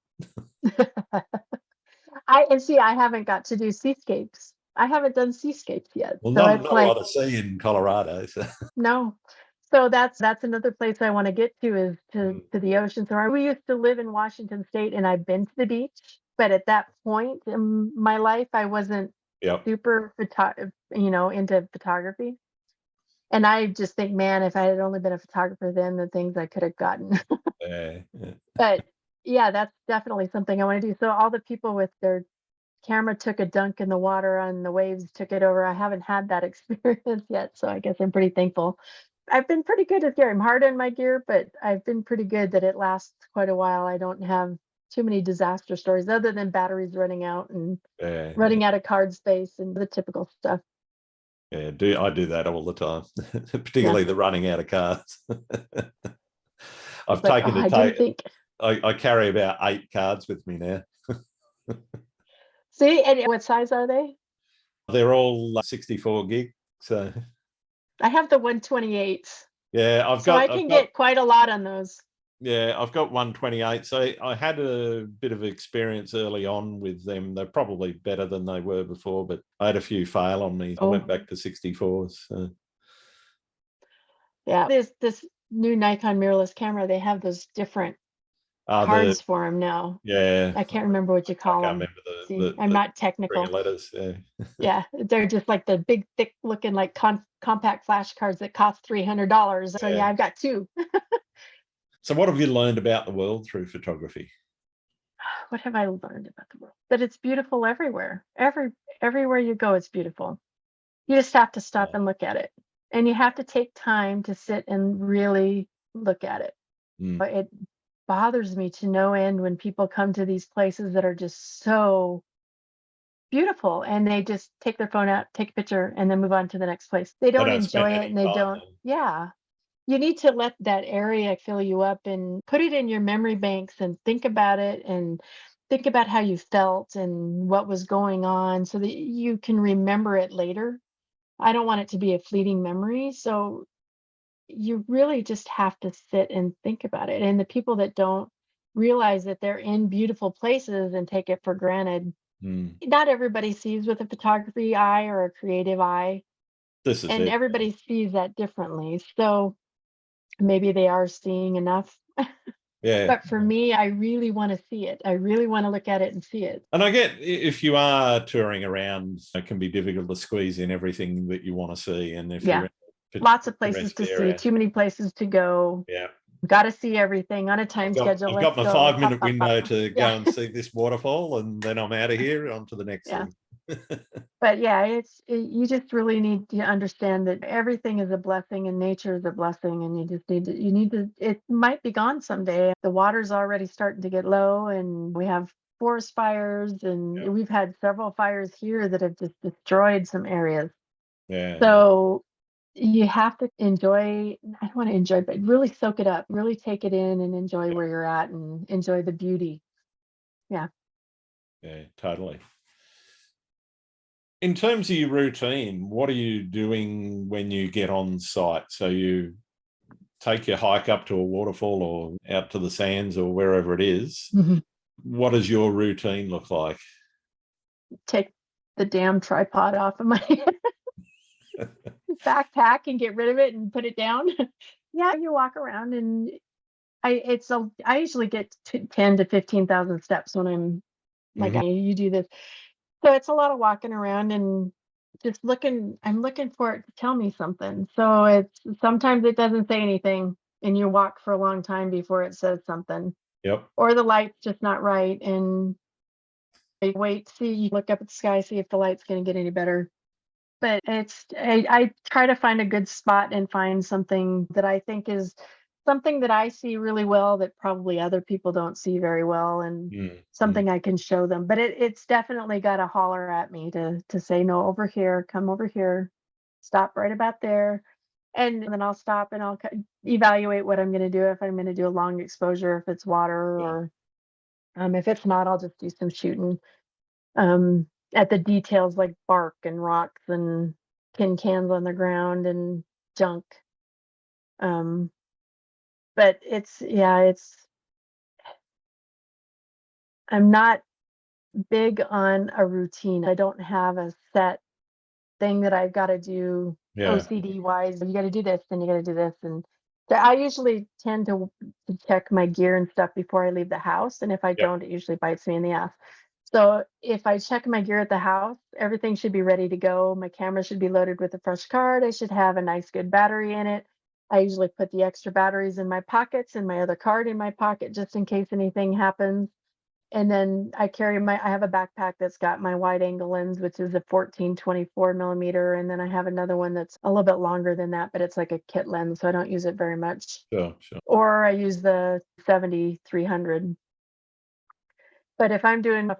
I haven't got to do seascapes. I haven't done seascapes yet. Well, So not it's a like, lot of sea in Colorado. So. no. So that's another place I want to get to, is to the ocean. So we used to live in Washington State, and I've been to the beach, but at that point in my life, I wasn't super into photography. And I just think, man, if I had only been a photographer then, the things I could have gotten. Yeah. But yeah, that's definitely something I want to do. So all the people with their camera took a dunk in the water and the waves took it over. I haven't had that experience yet, so I guess I'm pretty thankful. I've been pretty good at gear. I'm hard on my gear, but I've been pretty good that it lasts quite a while. I don't have too many disaster stories other than batteries running out and running out of card space and the typical stuff. Yeah, I do that all the time, particularly the running out of cards. I've taken to take. I carry about 8 cards with me now. See, and what size are they? They're all 64 gig. So I have the 128. Yeah, I can get quite a lot on those. Yeah, I've got 128. So I had a bit of experience early on with them. They're probably better than they were before, but I had a few fail on me. I went back to 64s. So. Yeah, this new Nikon mirrorless camera, they have those different cards for them now. Yeah. I can't remember what you call them. I'm not technical. Letters, yeah. Yeah, they're just like the big, thick looking, like compact flash cards that cost $300. So yeah, I've got 2. So what have you learned about the world through photography? what have I learned about the world? That it's beautiful everywhere. Everywhere you go, it's beautiful. You just have to stop Yeah. and look at it. And you have to take time to sit and really look at it. Mm. But it bothers me to no end when people come to these places that are just so beautiful and they just take their phone out, take a picture, and then move on to the next place. They They don't don't spend enjoy it any and they time don't, then. yeah. You need to let that area fill you up and put it in your memory banks and think about it and think about how you felt and what was going on so that you can remember it later. I don't want it to be a fleeting memory. So you really just have to sit and think about it. And the people that don't realize that they're in beautiful places and take it for granted, Mm. not everybody sees with a photography eye or a creative eye, This is and it. everybody sees that differently. So maybe they are seeing enough. Yeah. But for me, I really want to see it. I really want to look at it and see it. And I get if you are touring around, it can be difficult to squeeze in everything that you want to see. And if you're Yeah. in a Lots of places picturesque to see, area, too many places to go. yeah. Got to see everything on a time schedule. I've Let's got my go. 5 minute Pop, pop. window to Yeah. go and see this waterfall, and then I'm out of here on to the next Yeah. thing. But yeah, you just really need to understand that everything is a blessing and nature is a blessing, and you need to, it might be gone someday. The water's already starting to get low and we have forest fires and Yeah. we've had several fires here that have just destroyed some areas. Yeah. So you have to enjoy, I don't want to enjoy, but really soak it up, really take it in and enjoy where you're at and enjoy the beauty. Yeah. Yeah, totally. In terms of your routine, what are you doing when you get on site? So you take your hike up to a waterfall or out to the sands or wherever it is. Mhm. What does your routine look like? Take the damn tripod off of my backpack and get rid of it and put it down. Yeah, you walk around and I usually get to 10 to 15,000 steps when I'm like, Mhm. you do this. So it's a lot of walking around and just looking, I'm looking for it to tell me something. So it's sometimes it doesn't say anything and you walk for a long time before it says something. Yep. Or the light's just not right and you wait, see, you look up at the sky, see if the light's gonna get any better. But I try to find a good spot and find something that I think is something that I see really well that probably other people don't see very well and Mm. Mm. something I can show them. But it's definitely got to holler at me to say, no, over here, come over here, stop right about there. And then I'll stop and I'll evaluate what I'm going to do, if I'm going to do a long exposure, if it's water, Yeah. or if it's not, I'll just do some shooting um, at the details like bark and rocks and tin cans on the ground and junk. Um, but I'm not big on a routine. I don't have a set thing that I've got to do Yeah. OCD wise. You got to do this, then you got to do this. And so I usually tend to check my gear and stuff before I leave the house. And if I Yep. don't, it usually bites me in the ass. So if I check my gear at the house, everything should be ready to go. My camera should be loaded with a fresh card. I should have a nice, good battery in it. I usually put the extra batteries in my pockets and my other card in my pocket just in case anything happens. And then I have a backpack that's got my wide angle lens, which is a 14-24 millimeter. And then I have another one that's a little bit longer than that, but it's like a kit lens. So I don't use it very much. Sure. Sure. Or I use the 70-300. But if I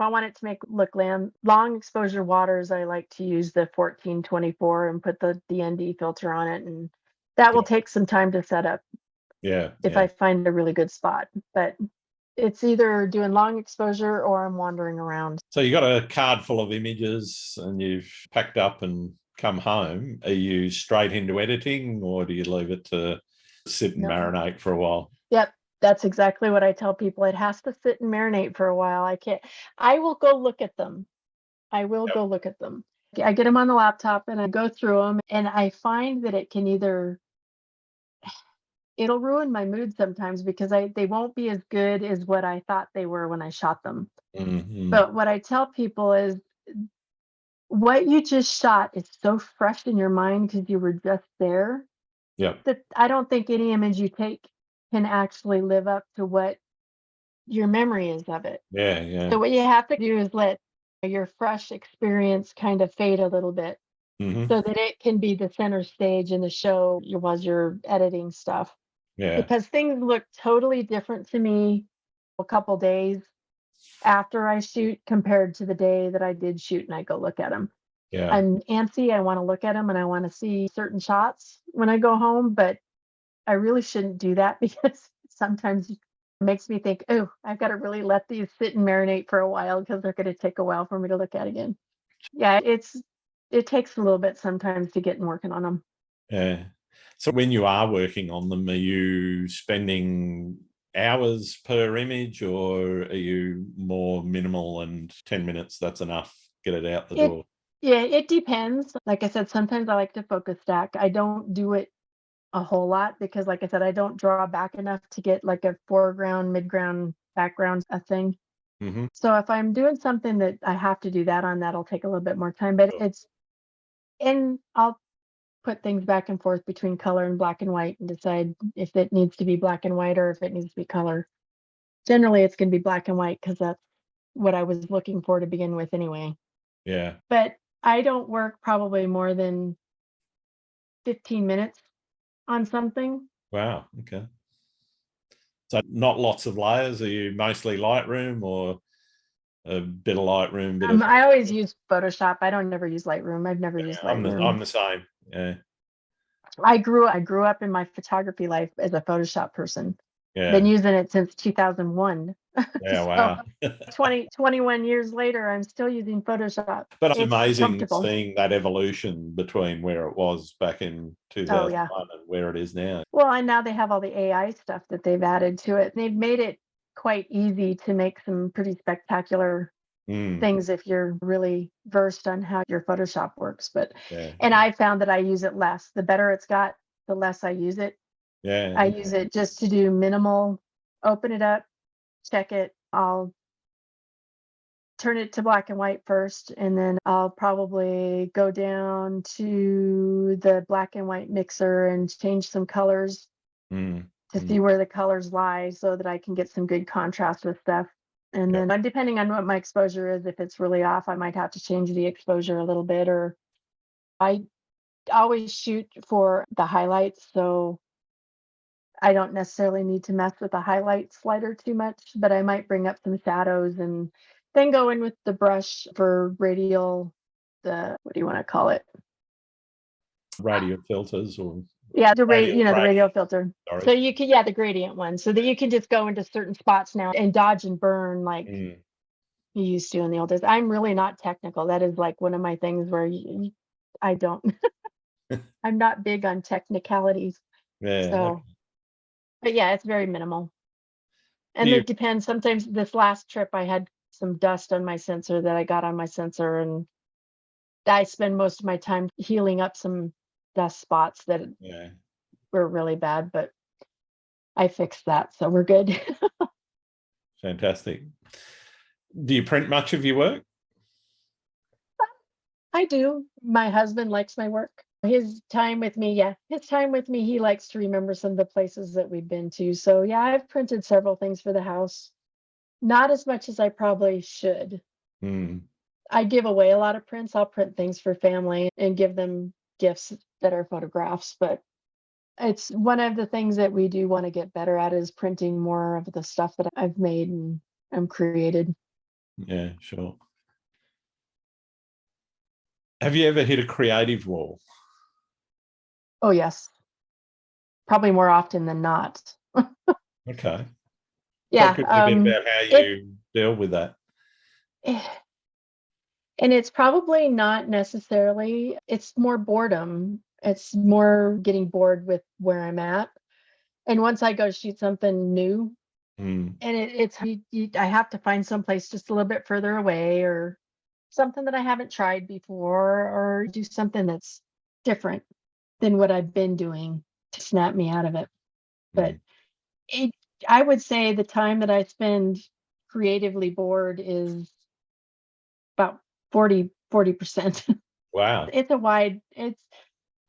want it to make look long exposure waters, I like to use the 14-24 and put the DND filter on it. And that will Yeah. take some time to set up Yeah. if Yeah. I find a really good spot. But it's either doing long exposure or I'm wandering around. So you got a card full of images and you've packed up and come home. Are you straight into editing or do you leave it to sit and No. marinate for a while? Yep. That's exactly what I tell people. It has to sit and marinate for a while. I will go look at them. I will Yep. go look at them. I get them on the laptop and I go through them and I find that it'll ruin my mood sometimes because they won't be as good as what I thought they were when I shot them. Mm-hmm. But what I tell people is what you just shot is so fresh in your mind because you were just there Yep. that I don't think any image you take can actually live up to what your memory is of it. Yeah, yeah. So what you have to do is let your fresh experience kind of fade a little bit Hmm. so that it can be the center stage in the show while you're editing stuff. Yeah, Because things look totally different to me a couple days after I shoot compared to the day that I did shoot and I go look at them. yeah. I'm antsy. I want to look at them and I want to see certain shots when I go home, but I really shouldn't do that because sometimes it makes me think, oh, I've got to really let these sit and marinate for a while because they're going to take a while for me to look at again. Yeah, it takes a little bit sometimes to get and working on them. Yeah. So when you are working on them, are you spending hours per image, or are you more minimal and 10 minutes, that's enough, get it out the It door? Yeah, it depends. Like I said, sometimes I like to focus stack. I don't do it a whole lot because like I said, I don't draw back enough to get like a foreground, midground, background a thing. Hmm. So if I'm doing something that I have to do that on, that'll take a little bit more time. But and I'll put things back and forth between color and black and white and decide if it needs to be black and white or if it needs to be color. Generally, it's going to be black and white because that's what I was looking for to begin with anyway. Yeah. But I don't work probably more than 15 minutes on something. Wow. Okay. So not lots of layers. Are you mostly Lightroom, or a bit of Lightroom, bit of? I always use Photoshop. I don't never use Lightroom. I've never used I'm Lightroom. the same. Yeah. I grew up in my photography life as a Photoshop person. Been Yeah. using it since 2001. Yeah. So Wow. 21 years later, I'm still using Photoshop. But it's It's amazing comfortable. seeing that evolution between where it was back in Oh yeah. 2001 and where it is now. Well, and now they have all the AI stuff that they've added to it. They've made it quite easy to make some pretty spectacular Mm, things if you're really versed on how your Photoshop works. But yeah. and I found that I use it less. The better it's got, the less I use it. I Yeah. use it just to do minimal, open it up, check it. I'll turn it to black and white first, and then I'll probably go down to the black and white mixer and change some colors Mm, to mm, see where the colors lie so that I can get some good contrast with stuff. And yeah. then depending on what my exposure is, if it's really off, I might have to change the exposure a little bit, or I always shoot for the highlights. So I don't necessarily need to mess with the highlight slider too much, but I might bring up some shadows and then go in with the brush for radial, the, what do you want to call it? Radio filters, or Yeah, the radial the gradient. radial filter. So Sorry. you can, yeah, the gradient one, so that you can just go into certain spots now and dodge and burn like Mm, you used to in the old days. I'm really not technical. That is like one of my things where I don't, I'm not big on technicalities. yeah. So, but yeah, it's very minimal. Do And you? it depends. Sometimes this last trip I had some dust on my sensor that I got on my sensor, and I spend most of my time healing up some dust spots that Yeah. were really bad, but I fixed that, so we're good. Fantastic. Do you print much of your work? I do. My husband likes my work. His time with me, yeah, his time with me, he likes to remember some of the places that we've been to. So yeah, I've printed several things for the house. Not as much as I probably should. Mm, I give away a lot of prints. I'll print things for family and give them gifts that are photographs, but it's one of the things that we do want to get better at is printing more of the stuff that I've made and created. yeah, sure. Have you ever hit a creative wall? Oh yes, probably more often than not. Okay. Talk Yeah, to me a bit about how it you deal with that. and it's probably not necessarily, it's more boredom. It's more getting bored with where I'm at. And once I go shoot something new, Mm, and I have to find someplace just a little bit further away or something that I haven't tried before or do something that's different than what I've been doing to snap me out of it. But mm. it I would say the time that I spend creatively bored is about 40%. Wow. It's a wide it's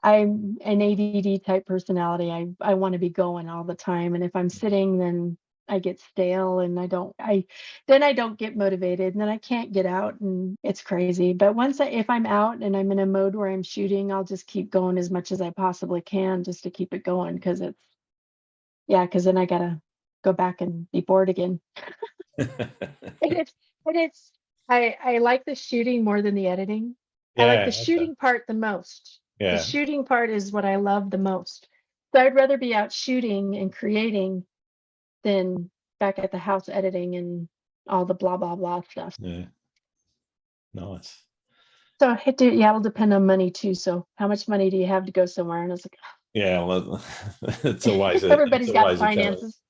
I'm an ADD type personality. I want to be going all the time, and if I'm sitting, then I get stale and then I don't get motivated, and then I can't get out, and it's crazy. But if I'm out and I'm in a mode where I'm shooting, I'll just keep going as much as I possibly can just to keep it going, because then I gotta go back and be bored again. And it's I like the shooting more than the editing. I like the Yeah. Okay. shooting part the most. The Yeah. shooting part is what I love the most. So I'd rather be out shooting and creating than back at the house editing and all the blah blah blah stuff. Yeah. Nice. So it'll depend on money too. So how much money do you have to go somewhere? And I was like, Yeah. Well, it's always everybody's got a challenge. finances.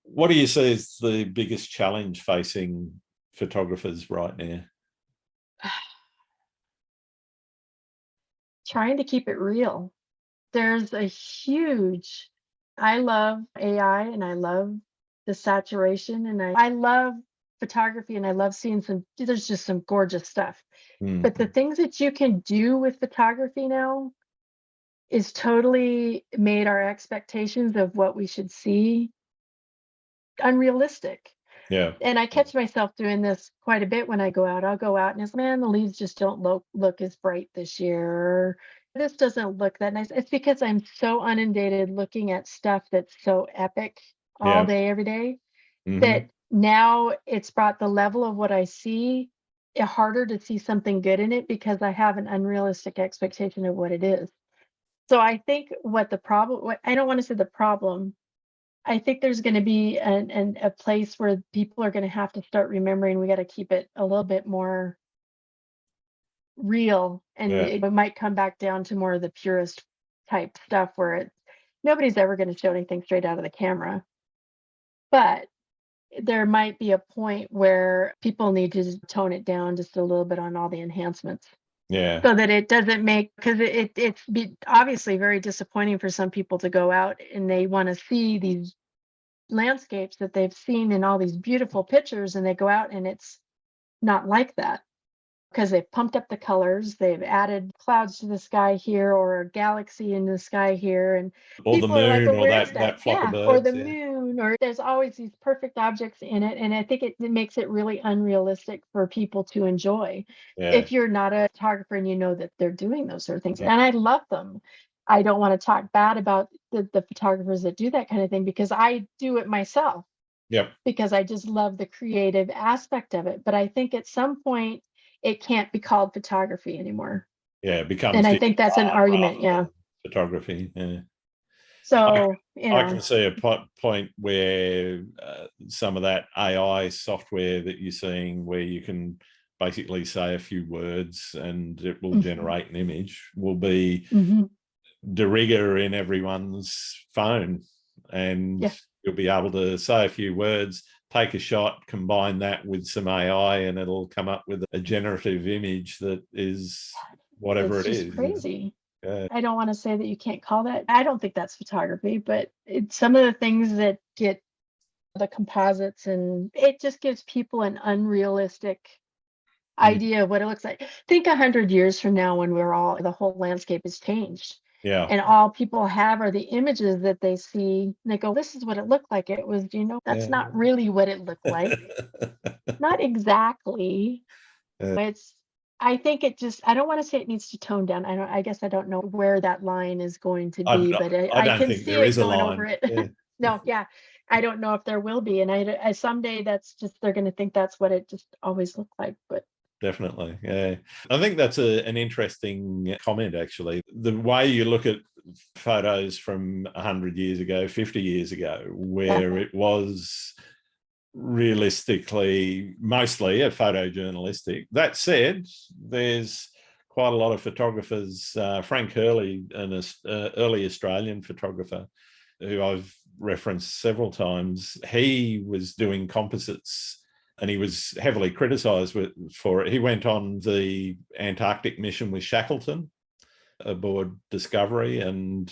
What do you see as the biggest challenge facing photographers right now? Trying to keep it real. There's a huge I love AI and I love the saturation, and I love photography, and I love seeing there's just some gorgeous stuff. But the things that you can do with photography now is totally made our expectations of what we should see unrealistic. Yeah. And I catch myself doing this quite a bit when I go out. I'll go out and it's, man, the leaves just don't look as bright this year. Or this doesn't look that nice. It's because I'm so inundated looking at stuff that's so epic all Yeah. day, every day, Mm-hmm. that now it's brought the level of what I see harder to see something good in it, because I have an unrealistic expectation of what it is. So I think I don't want to say the problem. I think there's going to be a place where people are going to have to start remembering we got to keep it a little bit more real, and Yeah. it might come back down to more of the purist type stuff where nobody's ever going to show anything straight out of the camera. But there might be a point where people need to just tone it down just a little bit on all the enhancements, Yeah. so that it doesn't because it's obviously very disappointing for some people to go out and they want to see these landscapes that they've seen in all these beautiful pictures, and they go out and it's not like that, because they've pumped up the colors, they've added clouds to the sky here or a galaxy in the sky here, and Or the people are like, moon, well, or where's that that? flock of Yeah, or birds. the Yeah. moon, or there's always these perfect objects in it, and I think it makes it really unrealistic for people to enjoy Yeah. if you're not a photographer and you know that they're doing those sort of things. And I love them. I don't want to talk bad about the photographers that do that kind of thing, because I do it myself, Yep. because I just love the creative aspect of it. But I think at some point it can't be called photography anymore. Yeah. It becomes And I digital think that's an art argument. rather Yeah. than photography. Yeah. So, I can see a point where some of that AI software that you're seeing, where you can basically say a few words and it will generate an image, will be de rigueur in everyone's phone. And you'll be able to say a few words, take a shot, combine that with some AI, and it'll come up with a generative image that is whatever it's it just is. crazy. Yeah. I don't want to say that you can't call that. I don't think that's photography, but some of the things that get the composites, and it just gives people an unrealistic idea of what it looks like. Think 100 years from now, when the whole landscape has changed. Yeah. And all people have are the images that they see. And they go, this is what it looked like. It was, that's not really what it looked like. Not exactly. I think I don't want to say it needs to tone down. I guess I don't know where that line is going to be, but I I don't can think see there it is a going over line. it. Yeah. No, yeah. I don't know if there will be. And I someday they're going to think that's what it just always looked like. But Definitely. Yeah. I think that's an interesting comment, actually. The way you look at photos from 100 years ago, 50 years ago, where it was realistically mostly a photojournalistic. That said, there's quite a lot of photographers. Frank Hurley, an early Australian photographer who I've referenced several times, he was doing composites and he was heavily criticised for it. He went on the Antarctic mission with Shackleton aboard Discovery, and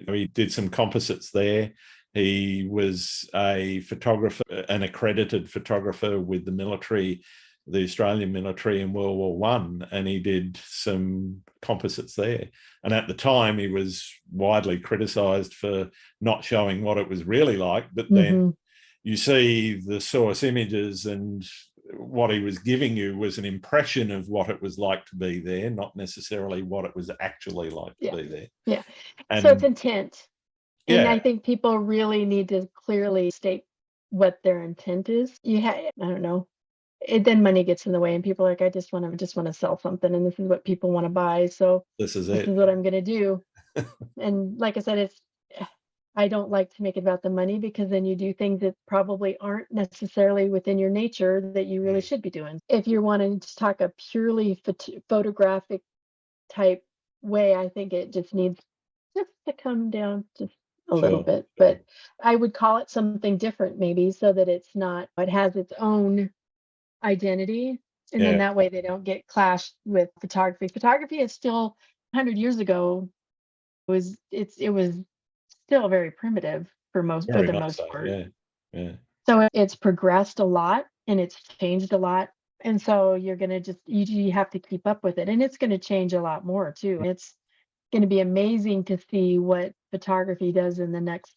he did some composites there. He was a photographer, an accredited photographer with the military the Australian military in World War One, and he did some composites there. And at the time, he was widely criticised for not showing what it was really like. But then you see the source images, and what he was giving you was an impression of what it was like to be there, not necessarily what it was actually like to be there. Yeah. And So it's intent. And yeah, I think people really need to clearly state what their intent is. I don't know. Then money gets in the way, and people are like, I just want to sell something, and this is what people want to buy. So this is this it. is what I'm going to do. And like I said, I don't like to make it about the money, because then you do things that probably aren't necessarily within your nature that you really should be doing. If you're wanting to talk a purely photographic type way, I think it just needs just to come down just a little Sure, bit. sure. But I would call it something different, maybe, so that it has its own identity. And then Yeah, that way they don't get clashed with photography. Photography is still 100 years ago it was still very primitive for very the much most so. part. Yeah, yeah, So it's progressed a lot, and it's changed a lot. And so you're going to you have to keep up with it, and it's going to change a lot more too. It's going to be amazing to see what photography does in the next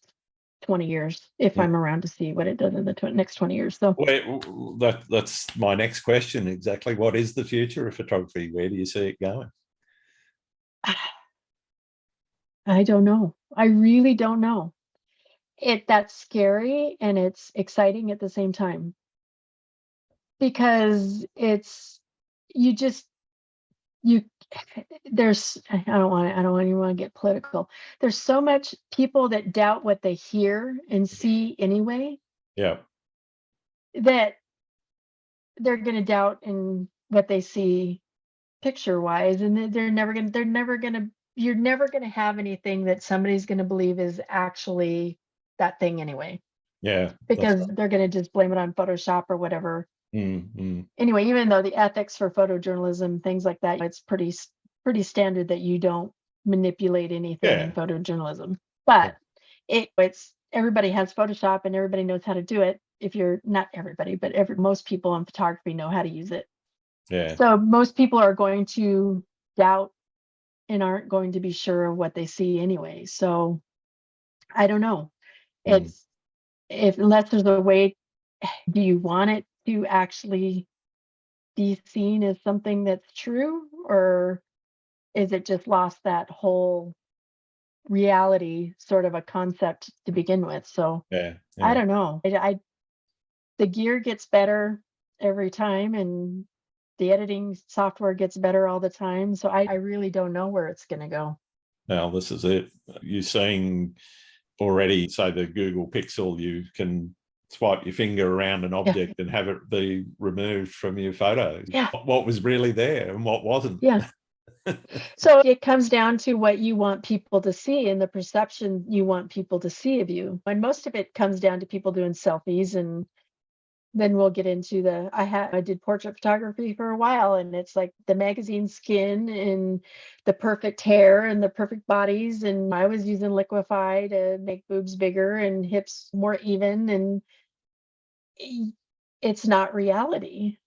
20 years, if yeah. I'm around to see what it does in the next 20 years. So That's my next question. Exactly. What is the future of photography? Where do you see it going? I don't know. I really don't know. That's scary, and it's exciting at the same time, because you just you there's I don't even want to get political. There's so much people that doubt what they hear and see anyway, Yeah, that they're going to doubt in what they see picture wise, and you're never going to have anything that somebody's going to believe is actually that thing anyway, yeah, that's because they're going to just blame it on Photoshop or whatever. right. Anyway, even though the ethics for photojournalism, things like that, it's pretty standard that you don't manipulate anything in Yeah, photojournalism. yeah, But it's everybody has Photoshop, and everybody knows how to do it. If you're not everybody, but most people in photography know how to use it. yeah. So most people are going to doubt and aren't going to be sure of what they see anyway. So I don't know. Mm. It's if unless there's a way, do you want it to actually be seen as something that's true, or is it just lost that whole reality sort of a concept to begin with? So Yeah, I yeah. don't know. The gear gets better every time, and the editing software gets better all the time. So I really don't know where it's going to go. Now this is it. You're saying already, say the Google Pixel, you can swipe your finger around an Yeah. object and have it be removed from your photo. Yeah. What was really there and what wasn't. Yeah. So it comes down to what you want people to see and the perception you want people to see of you. And most of it comes down to people doing selfies, and then we'll get into I did portrait photography for a while, and it's like the magazine skin and the perfect hair and the perfect bodies, and I was using liquify to make boobs bigger and hips more even, and it's not reality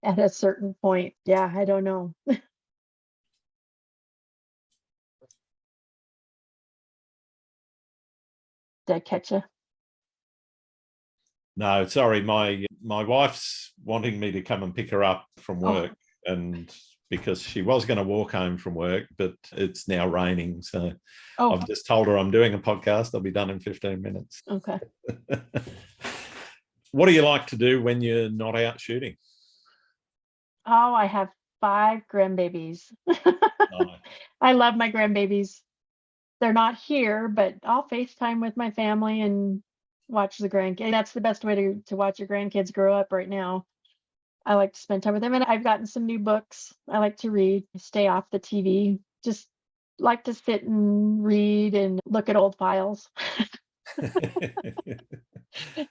at a certain point. Yeah, I don't know. Did I catch you? No, sorry, my wife's wanting me to come and pick her up from Oh, work, and because she was going to walk home from work, but it's now raining, so oh, I've just told her I'm doing a podcast. I'll be done in 15 minutes. okay. What do you like to do when you're not out shooting? Oh, I have 5 grandbabies. Oh, I love my grandbabies. They're not here, but I'll FaceTime with my family and watch the grandkids. That's the best way to watch your grandkids grow up right now. I like to spend time with them, and I've gotten some new books. I like to read, stay off the TV, just like to sit and read and look at old files.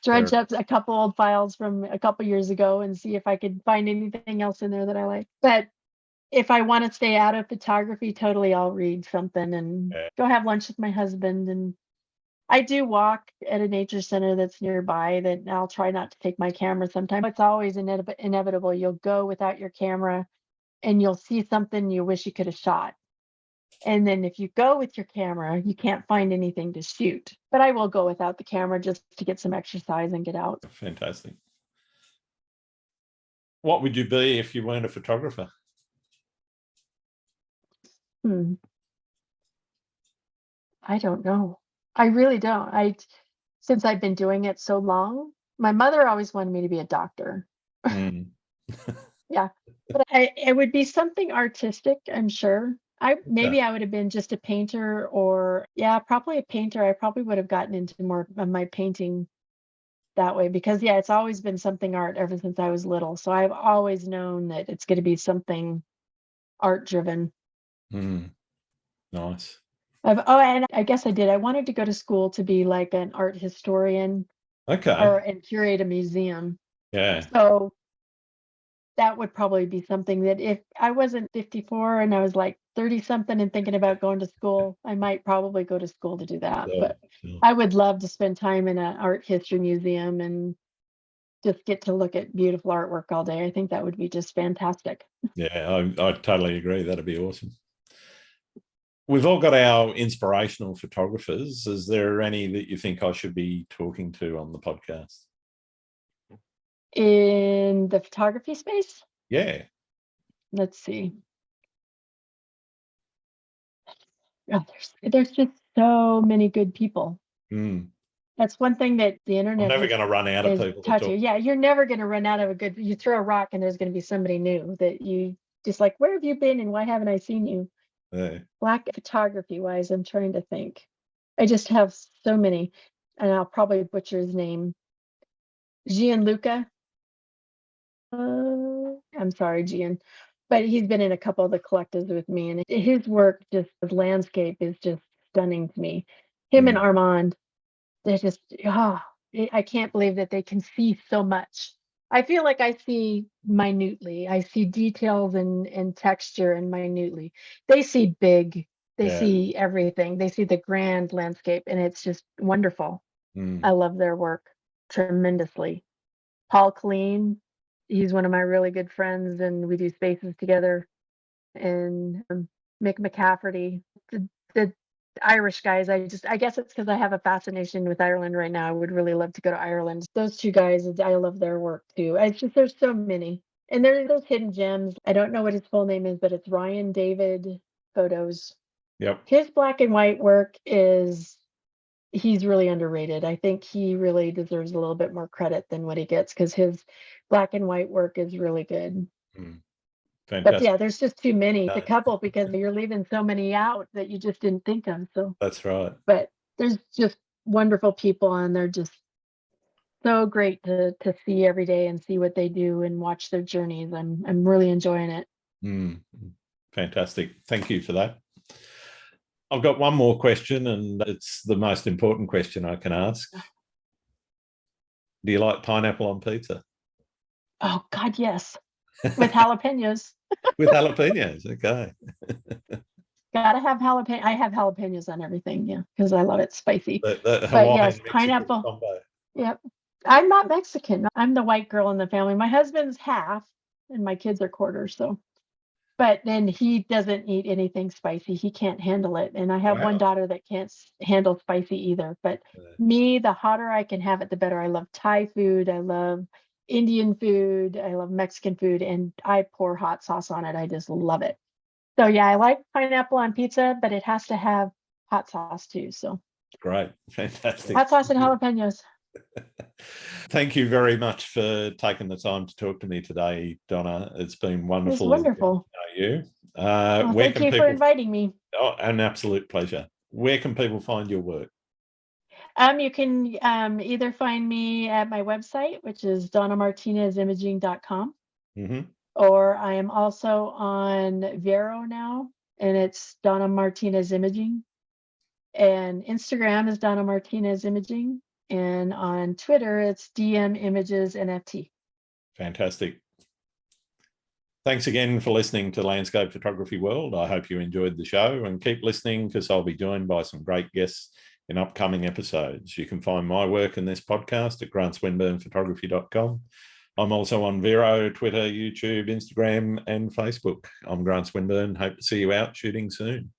Dredge Fair. up a couple old files from a couple years ago and see if I could find anything else in there that I like. But if I want to stay out of photography totally, I'll read something and Yeah. go have lunch with my husband. And I do walk at a nature center that's nearby that I'll try not to take my camera sometimes. It's always inevitable. You'll go without your camera and you'll see something you wish you could have shot. And then if you go with your camera, you can't find anything to shoot. But I will go without the camera just to get some exercise and get out. Fantastic. What would you be if you weren't a photographer? I don't know. I really don't. Since I've been doing it so long, my mother always wanted me to be a doctor. Mm. Yeah. But it would be something artistic, I'm sure. Maybe I would have been just a painter or probably a painter. I probably would have gotten into more of my painting that way because it's always been something art ever since I was little. So I've always known that it's going to be something art driven. Nice. And I guess I did. I wanted to go to school to be like an art historian and curate a museum. Yeah. So that would probably be something that if I wasn't 54 and I was like 30 something and thinking about going to school, I might probably go to school to do that. But I would love to spend time in an art history museum and just get to look at beautiful artwork all day. I think that would be just fantastic. Yeah, I totally agree. That'd be awesome. We've all got our inspirational photographers. Is there any that you think I should be talking to on the podcast? In the photography space? Yeah. Let's see. Oh, there's just so many good people. That's one thing that the internet I'm never going to run out of people to talk to. Yeah, you're never going to run out of you throw a rock and there's going to be somebody new that you just like, where have you been and why haven't I seen you? Yeah. Black photography wise, I'm trying to think. I just have so many, and I'll probably butcher his name. Gianluca. I'm sorry, Gian, but he's been in a couple of the collectives with me, and his work, just his landscape, is just stunning to me. Him and Armand, they're just I can't believe that they can see so much. I feel like I see minutely. I see details and texture and minutely. They see big. They see everything. They see the grand landscape, and it's just wonderful. I love their work tremendously. Paul Colleen, he's one of my really good friends, and we do spaces together. And Mick McCafferty, the Irish guys. I guess it's because I have a fascination with Ireland right now. I would really love to go to Ireland. Those two guys, I love their work too. It's just there's so many, and there's those hidden gems. I don't know what his full name is, but it's Ryan David Photos. Yep. His black and white work he's really underrated. I think he really deserves a little bit more credit than what he gets because his black and white work is really good. Fantastic. But there's just too many to couple because you're leaving so many out that you just didn't think of. So that's right. But there's just wonderful people, and they're just so great to see every day and see what they do and watch their journeys. I'm really enjoying it. Fantastic. Thank you for that. I've got one more question, and it's the most important question I can ask. Do you like pineapple on pizza? Oh, God, yes. With jalapenos. With jalapenos, okay. Gotta have jalapeno. I have jalapenos on everything, because I love it spicy. The but yes, pineapple combo. Yep. I'm not Mexican. I'm the white girl in the family. My husband's half, and my kids are quarters. But then he doesn't eat anything spicy. He can't handle it. And I have one daughter that can't handle spicy either. But me, the hotter I can have it, the better. I love Thai food. I love Indian food. I love Mexican food. And I pour hot sauce on it. I just love it. So yeah, I like pineapple on pizza, but it has to have hot sauce too. So great. Fantastic. Hot sauce and jalapenos. Thank you very much for taking the time to talk to me today, Donna. It's been wonderful. It's wonderful. To know you. Thank you for inviting me. Oh, an absolute pleasure. Where can people find your work? You can either find me at my website, which is donnamartinezimaging.com, or I am also on Vero now, and it's Donna Martinez Imaging, and Instagram is Donna Martinez Imaging, and on Twitter it's DM Images NFT. Fantastic. Thanks again for listening to Landscape Photography World. I hope you enjoyed the show, and keep listening because I'll be joined by some great guests in upcoming episodes. You can find my work in this podcast at grantswinburnphotography.com. I'm also on Vero, Twitter, YouTube, Instagram, and Facebook. I'm Grant Swinburne. Hope to see you out shooting soon.